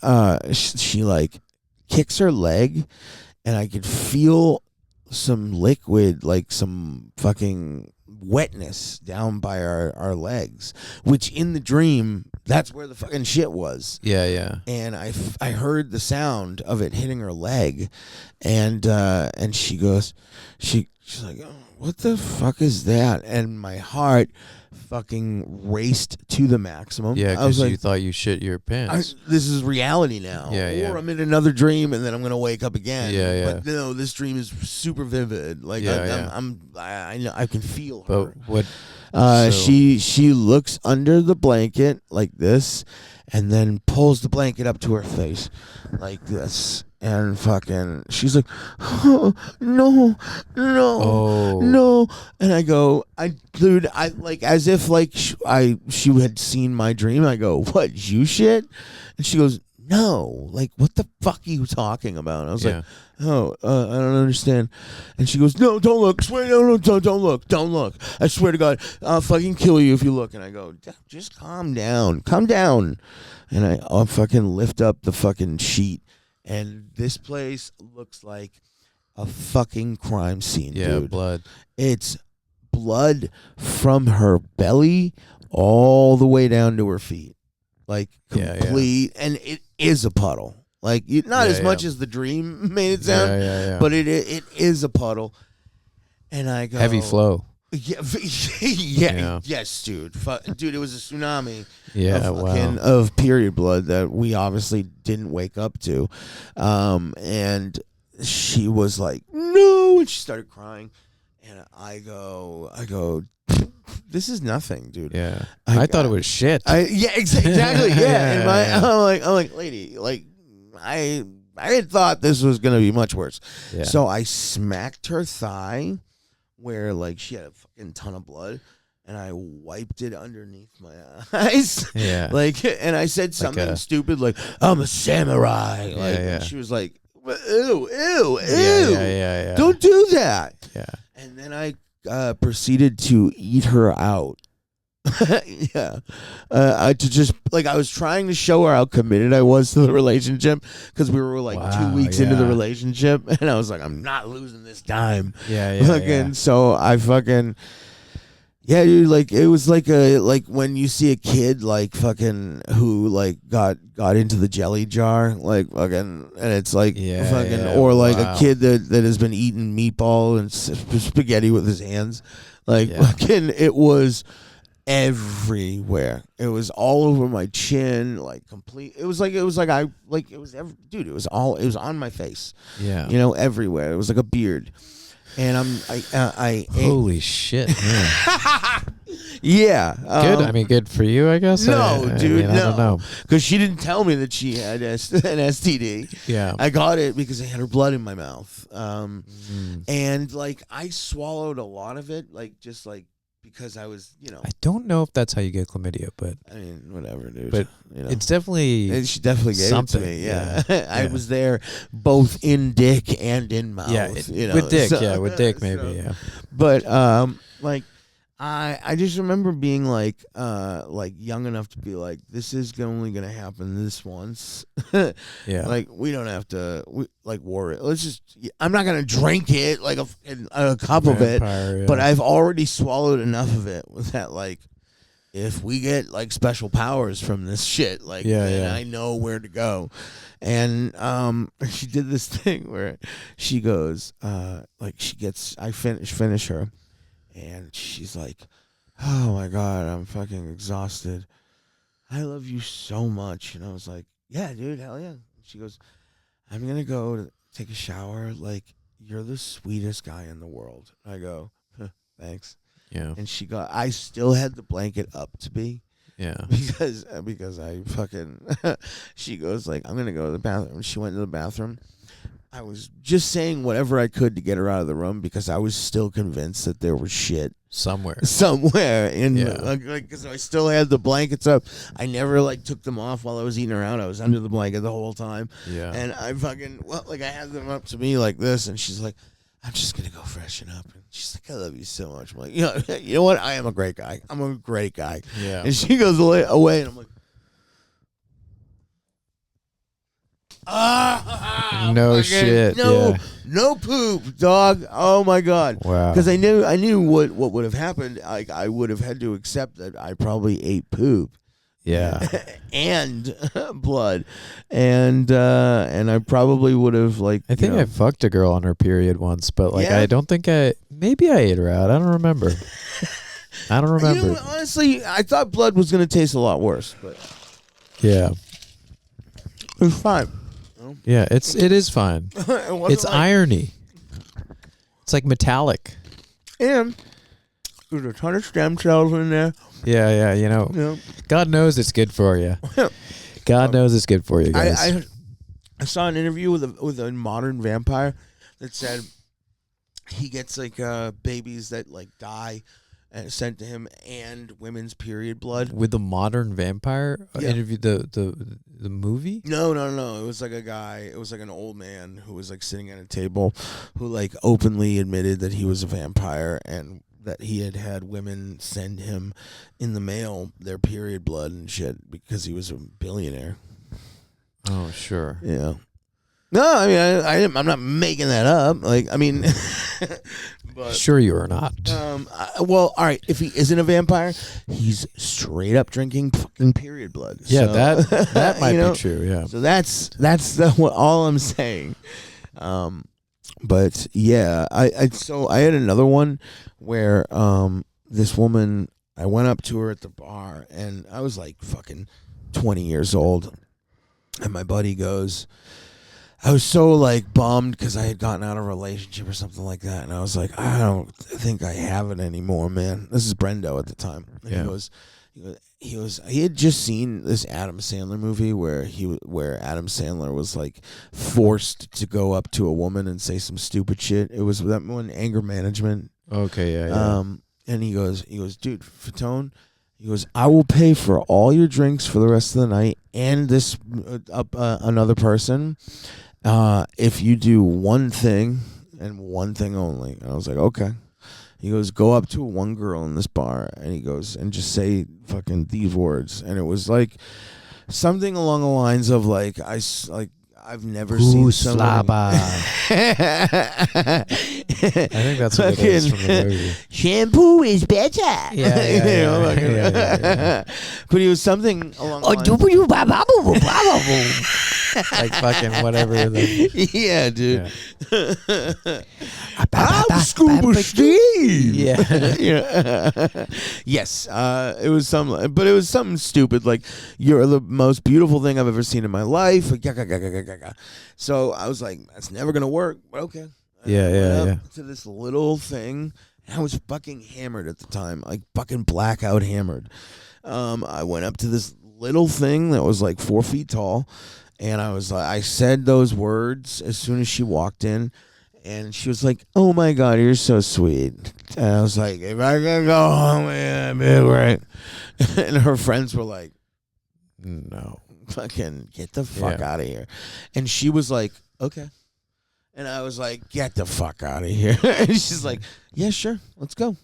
she like kicks her leg, and I could feel some liquid, like some fucking wetness down by our legs, which in the dream, that's where the fucking shit was. Yeah. And I heard the sound of it hitting her leg, and she goes, she's like, oh, what the fuck is that? And my heart fucking raced to the maximum. Yeah, because you thought you shit your pants. This is reality now. Yeah. Or I'm in another dream and then I'm gonna wake up again. Yeah. But no, this dream is super vivid. Like I can feel her. But what? She looks under the blanket like this, and then pulls the blanket up to her face like this. And fucking, she's like, oh, no. And I go, dude, like, as if like she had seen my dream. I go, what, you shit? And she goes, no, like, what the fuck are you talking about? And I was like, oh, I don't understand. And she goes, no, don't look. Swear, no, don't look. I swear to God, I'll fucking kill you if you look. And I go, just calm down. And I'll fucking lift up the fucking sheet. And this place looks like a fucking crime scene, dude. Yeah, blood. It's blood from her belly all the way down to her feet. Like, complete. Yeah. And it is a puddle. Like, not as much as the dream made it sound, but it is a puddle. And I go... Heavy flow. Yeah. Yes, dude. Dude, it was a tsunami. Yeah, of period blood that we obviously didn't wake up to, and she was like, "No," and she started crying, and I go, "This is nothing, dude." Yeah, I thought it was shit. Exactly. Yeah, and I'm like, lady, like, I had thought this was gonna be much worse. Yeah. So I smacked her thigh, where like she had a fucking ton of blood, and I wiped it underneath my eyes. Yeah. Like, and I said something stupid like, I'm a samurai. Like, and she was like, ew. Yeah. Don't do that. Yeah. And then I proceeded to eat her out. Yeah. I was trying to show her how committed I was to the relationship, because we were like 2 weeks into the relationship, and I was like, I'm not losing this time. Yeah. So I fucking... Yeah, dude, like, it was like when you see a kid like fucking who like got into the jelly jar, like fucking, and it's like or like a kid that has been eating meatball and spaghetti with his hands, like fucking, it was everywhere. It was all over my chin, like complete. It was on my face. Yeah, you know, everywhere. It was like a beard. And I holy shit, man. Yeah. Good. I mean, good for you, I guess. No, dude, I don't know. Because she didn't tell me that she had an STD. Yeah. I got it because I had her blood in my mouth. And like I swallowed a lot of it, like just like because I was, you know. I don't know if that's how you get chlamydia, but I mean, whatever, dude. But you know, it's definitely she definitely gave something. It to me. Yeah. I was there both in dick and in mouth. Yeah, you know, with dick, with dick maybe, yeah. But like I just remember being like young enough to be like, this is only gonna happen this once. Yeah. Like we don't have to worry. Let's just. I'm not gonna drink it like a cup of it, Yeah. but I've already swallowed enough of it with that like. If we get like special powers from this shit, like then I know where to go. And she did this thing where she goes, I finish her, and she's like, "Oh my god, I'm fucking exhausted. I love you so much." And I was like, "Yeah, dude, hell yeah." She goes, "I'm gonna go to take a shower. Like, you're the sweetest guy in the world." I go, "Thanks." Yeah. And I still had the blanket up to be. Yeah. Because I fucking, she goes like, "I'm going to go to the bathroom." She went to the bathroom. I was just saying whatever I could to get her out of the room because I was still convinced that there was shit somewhere in because I still had the blankets up. I never like took them off while I was eating her out. I was under the blanket the whole time. Yeah. And I fucking, I had them up to me like this, and she's like, "I'm just going to go freshen up." And she's like, "I love you so much." I'm like, you know what? I am a great guy. I'm a great guy. Yeah. And she goes away, and I'm like, no shit. No poop, dog. Oh my god. Wow. Because I knew what would have happened. Like I would have had to accept that I probably ate poop. Yeah. And blood, and I probably would have like. I think I fucked a girl on her period once, but like Yeah? I don't think maybe I ate her out. I don't remember. I don't remember. Honestly, I thought blood was gonna taste a lot worse, but yeah, it was fine. Yeah, it is fine. It's irony. It's like metallic. And there's a ton of stem cells in there. Yeah, Yeah. God knows it's good for you. God knows it's good for you, guys. I saw an interview with a modern vampire that said he gets like babies that like die sent to him and women's period blood. With the modern vampire interview, the movie? No. It was like a guy. It was like an old man who was like sitting at a table, who like openly admitted that he was a vampire and that he had women send him in the mail their period blood and shit because he was a billionaire. Oh, sure. Yeah. No, I mean, I'm not making that up. Like, I mean, but, sure you are not. Well, all right. If he isn't a vampire, he's straight up drinking fucking period blood. Yeah, so, that might be true. Yeah. So that's all I'm saying. But yeah, I had another one where this woman, I went up to her at the bar, and I was like fucking 20 years old, and my buddy goes, I was so like bummed because I had gotten out of a relationship or something like that, and I was like, I don't think I have it anymore, man. This is Brendo at the time. And he had just seen this Adam Sandler movie where Adam Sandler was like forced to go up to a woman and say some stupid shit. It was that one, Anger Management. Okay, yeah. And he goes, dude, Fatone, he goes, I will pay for all your drinks for the rest of the night and this another person if you do one thing and one thing only. And I was like, okay. He goes, go up to one girl in this bar, and he goes, and just say fucking these words. And it was like something along the lines of like, I've never seen somebody. I think that's what it is from the movie. Shampoo is better. Yeah. But he was something along the lines. Like fucking whatever. Yeah, dude. Yeah. I'm Scuba Steve. Yeah. Yes. It was something stupid like, you're the most beautiful thing I've ever seen in my life. So I was like, that's never gonna work. But okay. Yeah. To this little thing, and I was fucking hammered at the time, like fucking blackout hammered. I went up to this little thing that was like 4 feet tall, and I said those words as soon as she walked in, and she was like, "Oh my God, you're so sweet." And I was like, "If I can go home, yeah, be right." And her friends were like, "No, fucking get the fuck out of here." And she was like, "Okay." And I was like, "Get the fuck out of here." And she's like, "Yeah, sure, let's go."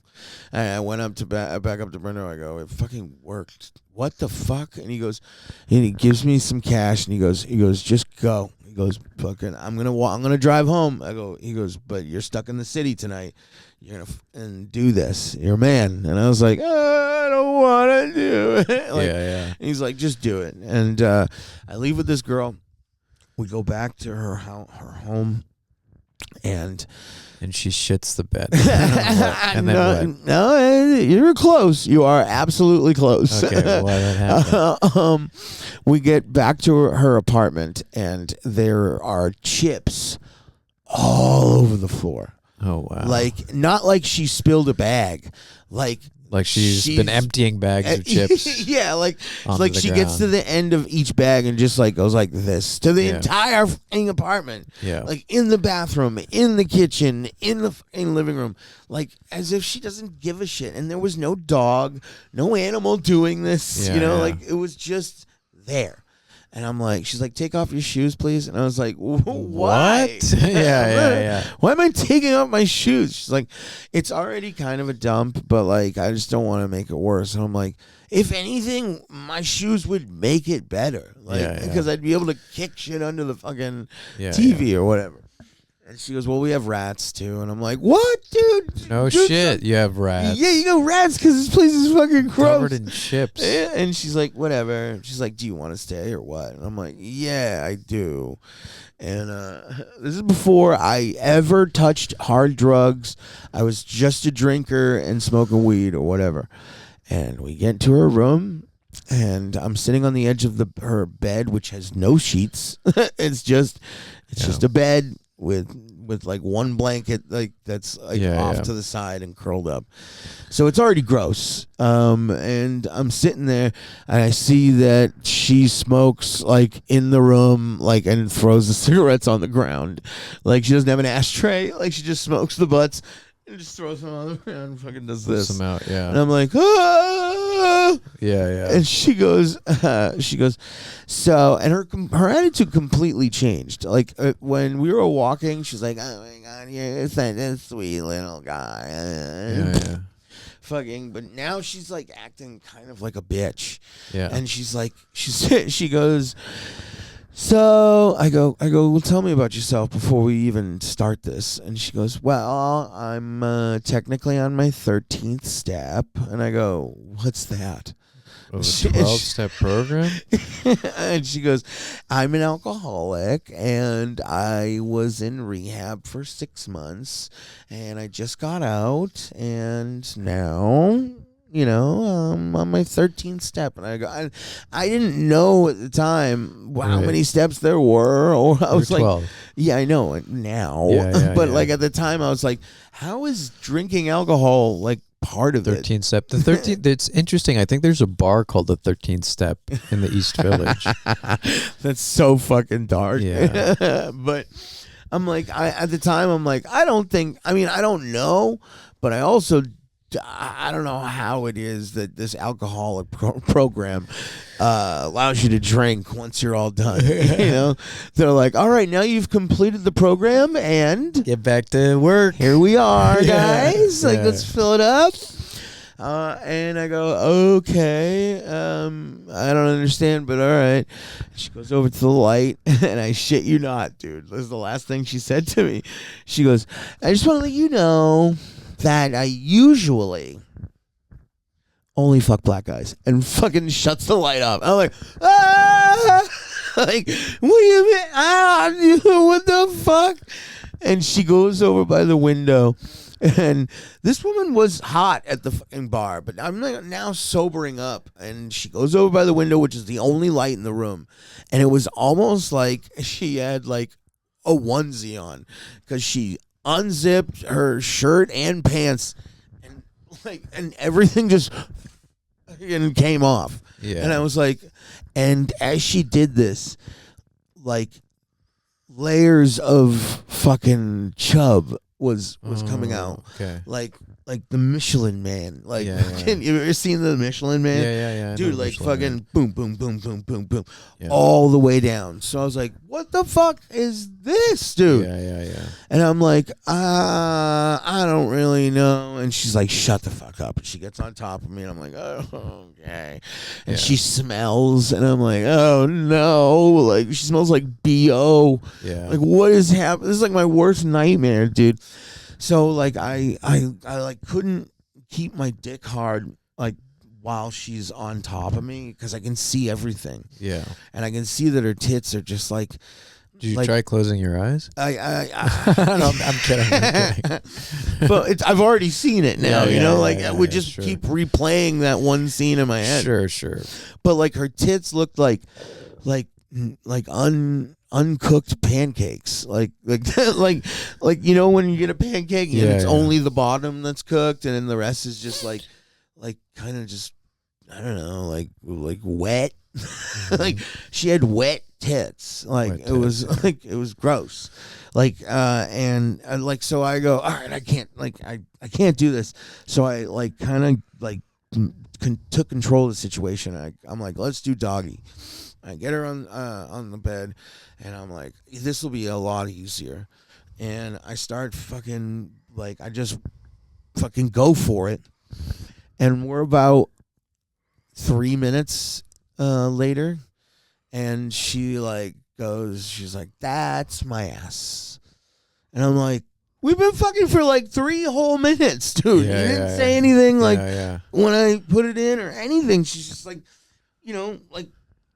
And I went up to back up to Brenda. I go, it fucking worked. What the fuck? And he gives me some cash, and he goes, just go. He goes, fucking, I'm gonna drive home. He goes, but you're stuck in the city tonight. You're gonna and do this. You're a man. And I was like, I don't want to do it. And he's like, just do it. And I leave with this girl. We go back to her home, and she shits the bed. And then what? No, you're close. You are absolutely close. Okay, what happened? We get back to her apartment, and there are chips all over the floor. Oh, wow. Like, not like she spilled a bag. Like she's been emptying bags of chips. Yeah, like she ground. gets to the end of each bag and just like goes like this to the entire fucking apartment. Yeah. Like in the bathroom, in the kitchen, in the living room. Like as if she doesn't give a shit. And there was no dog, no animal doing this. Like it was just there. And I'm like, she's like, take off your shoes, please. And I was like, why? Yeah. Why am I taking off my shoes? She's like, it's already kind of a dump, but like, I just don't want to make it worse. And I'm like, if anything, my shoes would make it better. Like, because I'd be able to kick shit under the fucking TV or whatever. And she goes, well, we have rats too. And I'm like, what, dude? No shit, you have rats. Yeah, you got rats because this place is fucking gross. Covered in chips. Yeah, and she's like, whatever. She's like, do you want to stay or what? And I'm like, yeah, I do. And this is before I ever touched hard drugs. I was just a drinker and smoking weed or whatever. And we get to her room, and I'm sitting on the edge of her bed, which has no sheets. It's just a bed with like one blanket like that's like off to the side and curled up. So it's already gross. And I'm sitting there and I see that she smokes like in the room, like, and throws the cigarettes on the ground. Like she doesn't have an ashtray. Like she just smokes the butts and just throws them on the ground and fucking does this. Them out, And I'm like, ah! Yeah. And she goes, so, and her attitude completely changed. Like when we were walking, she's like, oh my God, you're such a sweet little guy. Yeah. Fucking, but now she's like acting kind of like a bitch. Yeah. And she's like, she goes, so I go, well, tell me about yourself before we even start this. And she goes, well, I'm technically on my 13th step. And I go, what's that? A 12-step program? And she goes, I'm an alcoholic, and I was in rehab for 6 months, and I just got out, and now... I'm on my 13th step. And I go, I didn't know at the time how many steps there were. Or I was like, 12. yeah, I know it now. But like at the time I was like, how is drinking alcohol like part of 13th step. The 13th, it's interesting. I think there's a bar called the 13th Step in the East Village. That's so fucking dark. Yeah. But I'm like, at the time, I'm like, I don't know, but I also I don't know how it is that this alcoholic program allows you to drink once you're all done. They're like, all right, now you've completed the program and get back to work. Here we are, guys. Like, let's fill it up. And I go, okay, I don't understand, but all right. She goes over to the light, and I shit you not, dude. This is the last thing she said to me. She goes, I just want to let you know that I usually only fuck black guys, and fucking shuts the light off. I'm like, ah! Like, what do you mean? Ah, what the fuck? And she goes over by the window, and this woman was hot at the fucking bar, but I'm now sobering up, and she goes over by the window, which is the only light in the room, and it was almost like she had like a onesie on, because she unzipped her shirt and pants, and everything just came off. Yeah. And I was like, and as she did this, like layers of fucking chub was coming out. Okay. Like the Michelin Man. Like, Yeah, yeah. you ever seen the Michelin Man? Yeah. Dude, like fucking boom, boom, boom, boom, boom, boom, Yeah. all the way down. So I was like, what the fuck is this, dude? Yeah. And I'm like, I don't really know. And she's like, shut the fuck up. And she gets on top of me, and I'm like, oh, okay. And she smells, and I'm like, oh no. Like, she smells like BO. Yeah. Like, what is happening? This is like my worst nightmare, dude. So like I like couldn't keep my dick hard like while she's on top of me because I can see everything. Yeah. And I can see that her tits are just like. Did you try closing your eyes? No, I'm kidding. But I've already seen it now, you know. I would just sure. keep replaying that one scene in my head. Sure. But like her tits looked like uncooked pancakes, like you know when you get a pancake and it's only the bottom that's cooked and then the rest is just like kind of just I don't know like wet. Like she had wet tits, like it was gross, like so I go, all right, I can't do this, so I like kind of like took control of the situation. I'm like, let's do doggy. I get her on the bed, and I'm like, this will be a lot easier. And I start fucking, like, I just fucking go for it. And we're about 3 minutes later, and she, like, she's like, that's my ass. And I'm like, we've been fucking for, like, 3 whole minutes, dude. You didn't say anything, like, when I put it in or anything. She's just like, you know, like,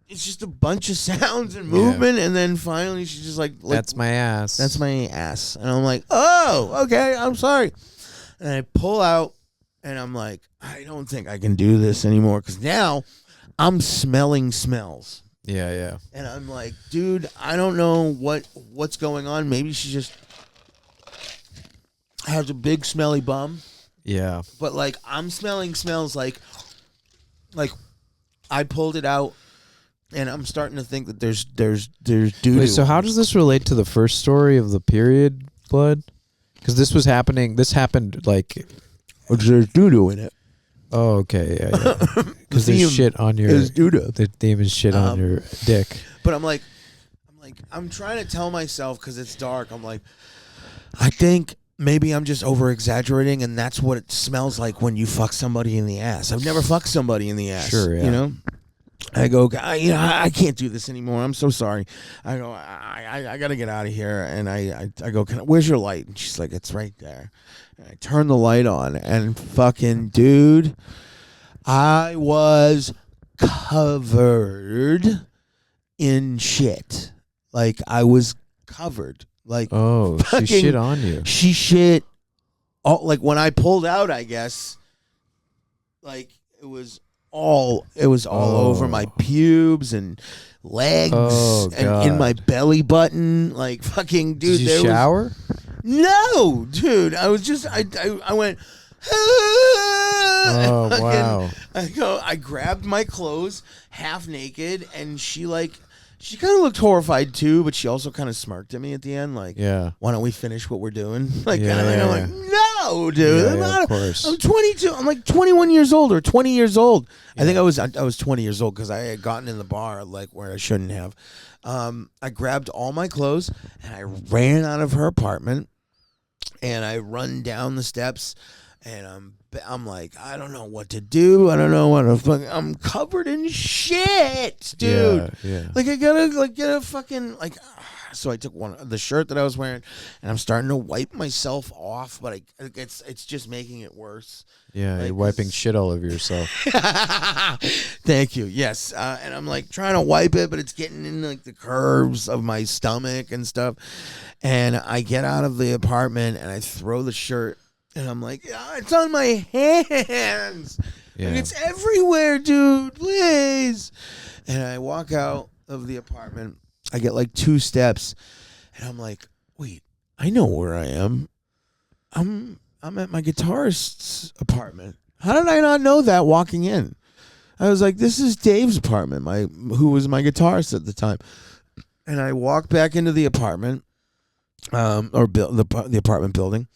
it's just a bunch of sounds and movement, and then finally she's just like, that's my ass. That's my ass. And I'm like, oh, okay, I'm sorry. And I pull out, and I'm like, I don't think I can do this anymore, because now I'm smelling smells. Yeah. And I'm like, dude, I don't know what's going on. Maybe she just has a big smelly bum. Yeah. But, like, I'm smelling smells like I pulled it out. And I'm starting to think that there's doo-doo. Wait, so how does this relate to the first story of the period blood? Because this happened like... There's doo-doo in it. Oh, okay, yeah. Because there's shit on your... There's doo-doo. The theme is shit on your dick. But I'm trying to tell myself, because it's dark, I'm like, I think maybe I'm just over-exaggerating, and that's what it smells like when you fuck somebody in the ass. I've never fucked somebody in the ass. Sure, yeah. You know? I go, I can't do this anymore. I'm so sorry. I go, I got to get out of here. And I go, where's your light? And she's like, it's right there. And I turn the light on, and fucking dude, I was covered in shit. Like, I was covered. Like, oh, she shit on you. She shit. Like, when I pulled out, I guess, like, it was all over my pubes and legs and in my belly button. Like, fucking dude. Did you shower? No, dude. I was just I went. Oh, wow. I grabbed my clothes half naked, and she kind of looked horrified too, but she also kind of smirked at me at the end, like, why don't we finish what we're doing? Like, I'm like, no, dude. Of course. I'm 22. I'm like 21 years old or 20 years old. Yeah. I think I was 20 years old because I had gotten in the bar like where I shouldn't have. I grabbed all my clothes and I ran out of her apartment, and I run down the steps, and I'm like, I don't know what to do. I don't know what to fuck. I'm covered in shit, dude. Yeah. Like, I gotta get a fucking like. So I took the shirt that I was wearing, and I'm starting to wipe myself off, but it's just making it worse. Yeah, like, you're wiping shit all over yourself. Thank you. Yes, and I'm like trying to wipe it, but it's getting in like the curves of my stomach and stuff. And I get out of the apartment and I throw the shirt, and I'm like, it's on my hands. Yeah. Like, it's everywhere, dude. Please. And I walk out of the apartment. I get like 2 steps, and I'm like, wait, I know where I am. I'm at my guitarist's apartment. How did I not know that walking in? I was like, this is Dave's apartment, who was my guitarist at the time. And I walk back into the apartment, the apartment building,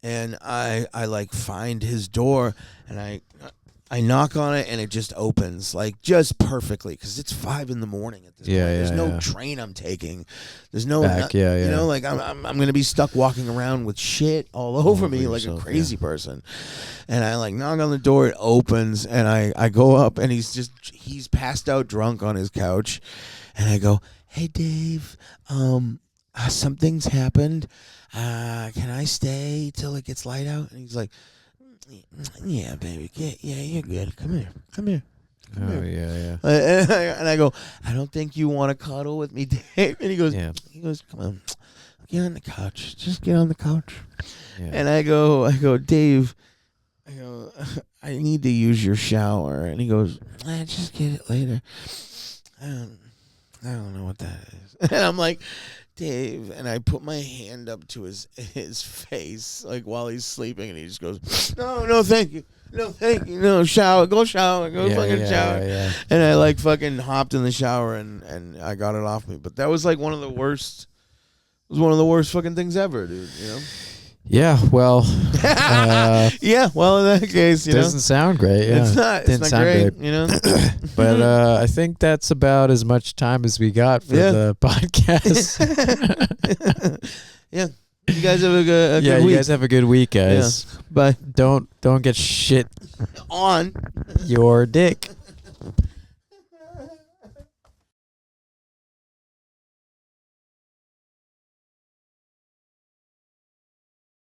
and I like find his door, and I knock on it, and it just opens like just perfectly because it's 5 a.m. at this point. There's no train I'm taking. There's no you know, like I'm gonna be stuck walking around with shit all over me like a crazy person. And I like knock on the door, it opens, and I go up, and he's passed out drunk on his couch, and I go, "Hey Dave, something's happened. Can I stay till it gets light out?" And he's like, "Yeah, baby. Yeah, you're good. Come here. Yeah. And I go, "I don't think you want to cuddle with me, Dave." And he goes, "Come on, get on the couch. Just get on the couch." Yeah. And I go, "Dave, I need to use your shower." And he goes, "Just get it later." I don't know what that is. And I'm like, "Dave," and I put my hand up to his face like while he's sleeping, and he just goes, No, thank you, no, go shower, go shower." Yeah. And I like fucking hopped in the shower, and I got it off me. But that was like one of the worst. It was one of the worst fucking things ever, dude. You know. Yeah, well, yeah, well, in that case, doesn't sound great. Yeah, it's not great, you know. But I think that's about as much time as we got for the podcast. Yeah, you guys have a good week. You guys have a good week, guys. Yeah. Bye. Don't get shit on your dick.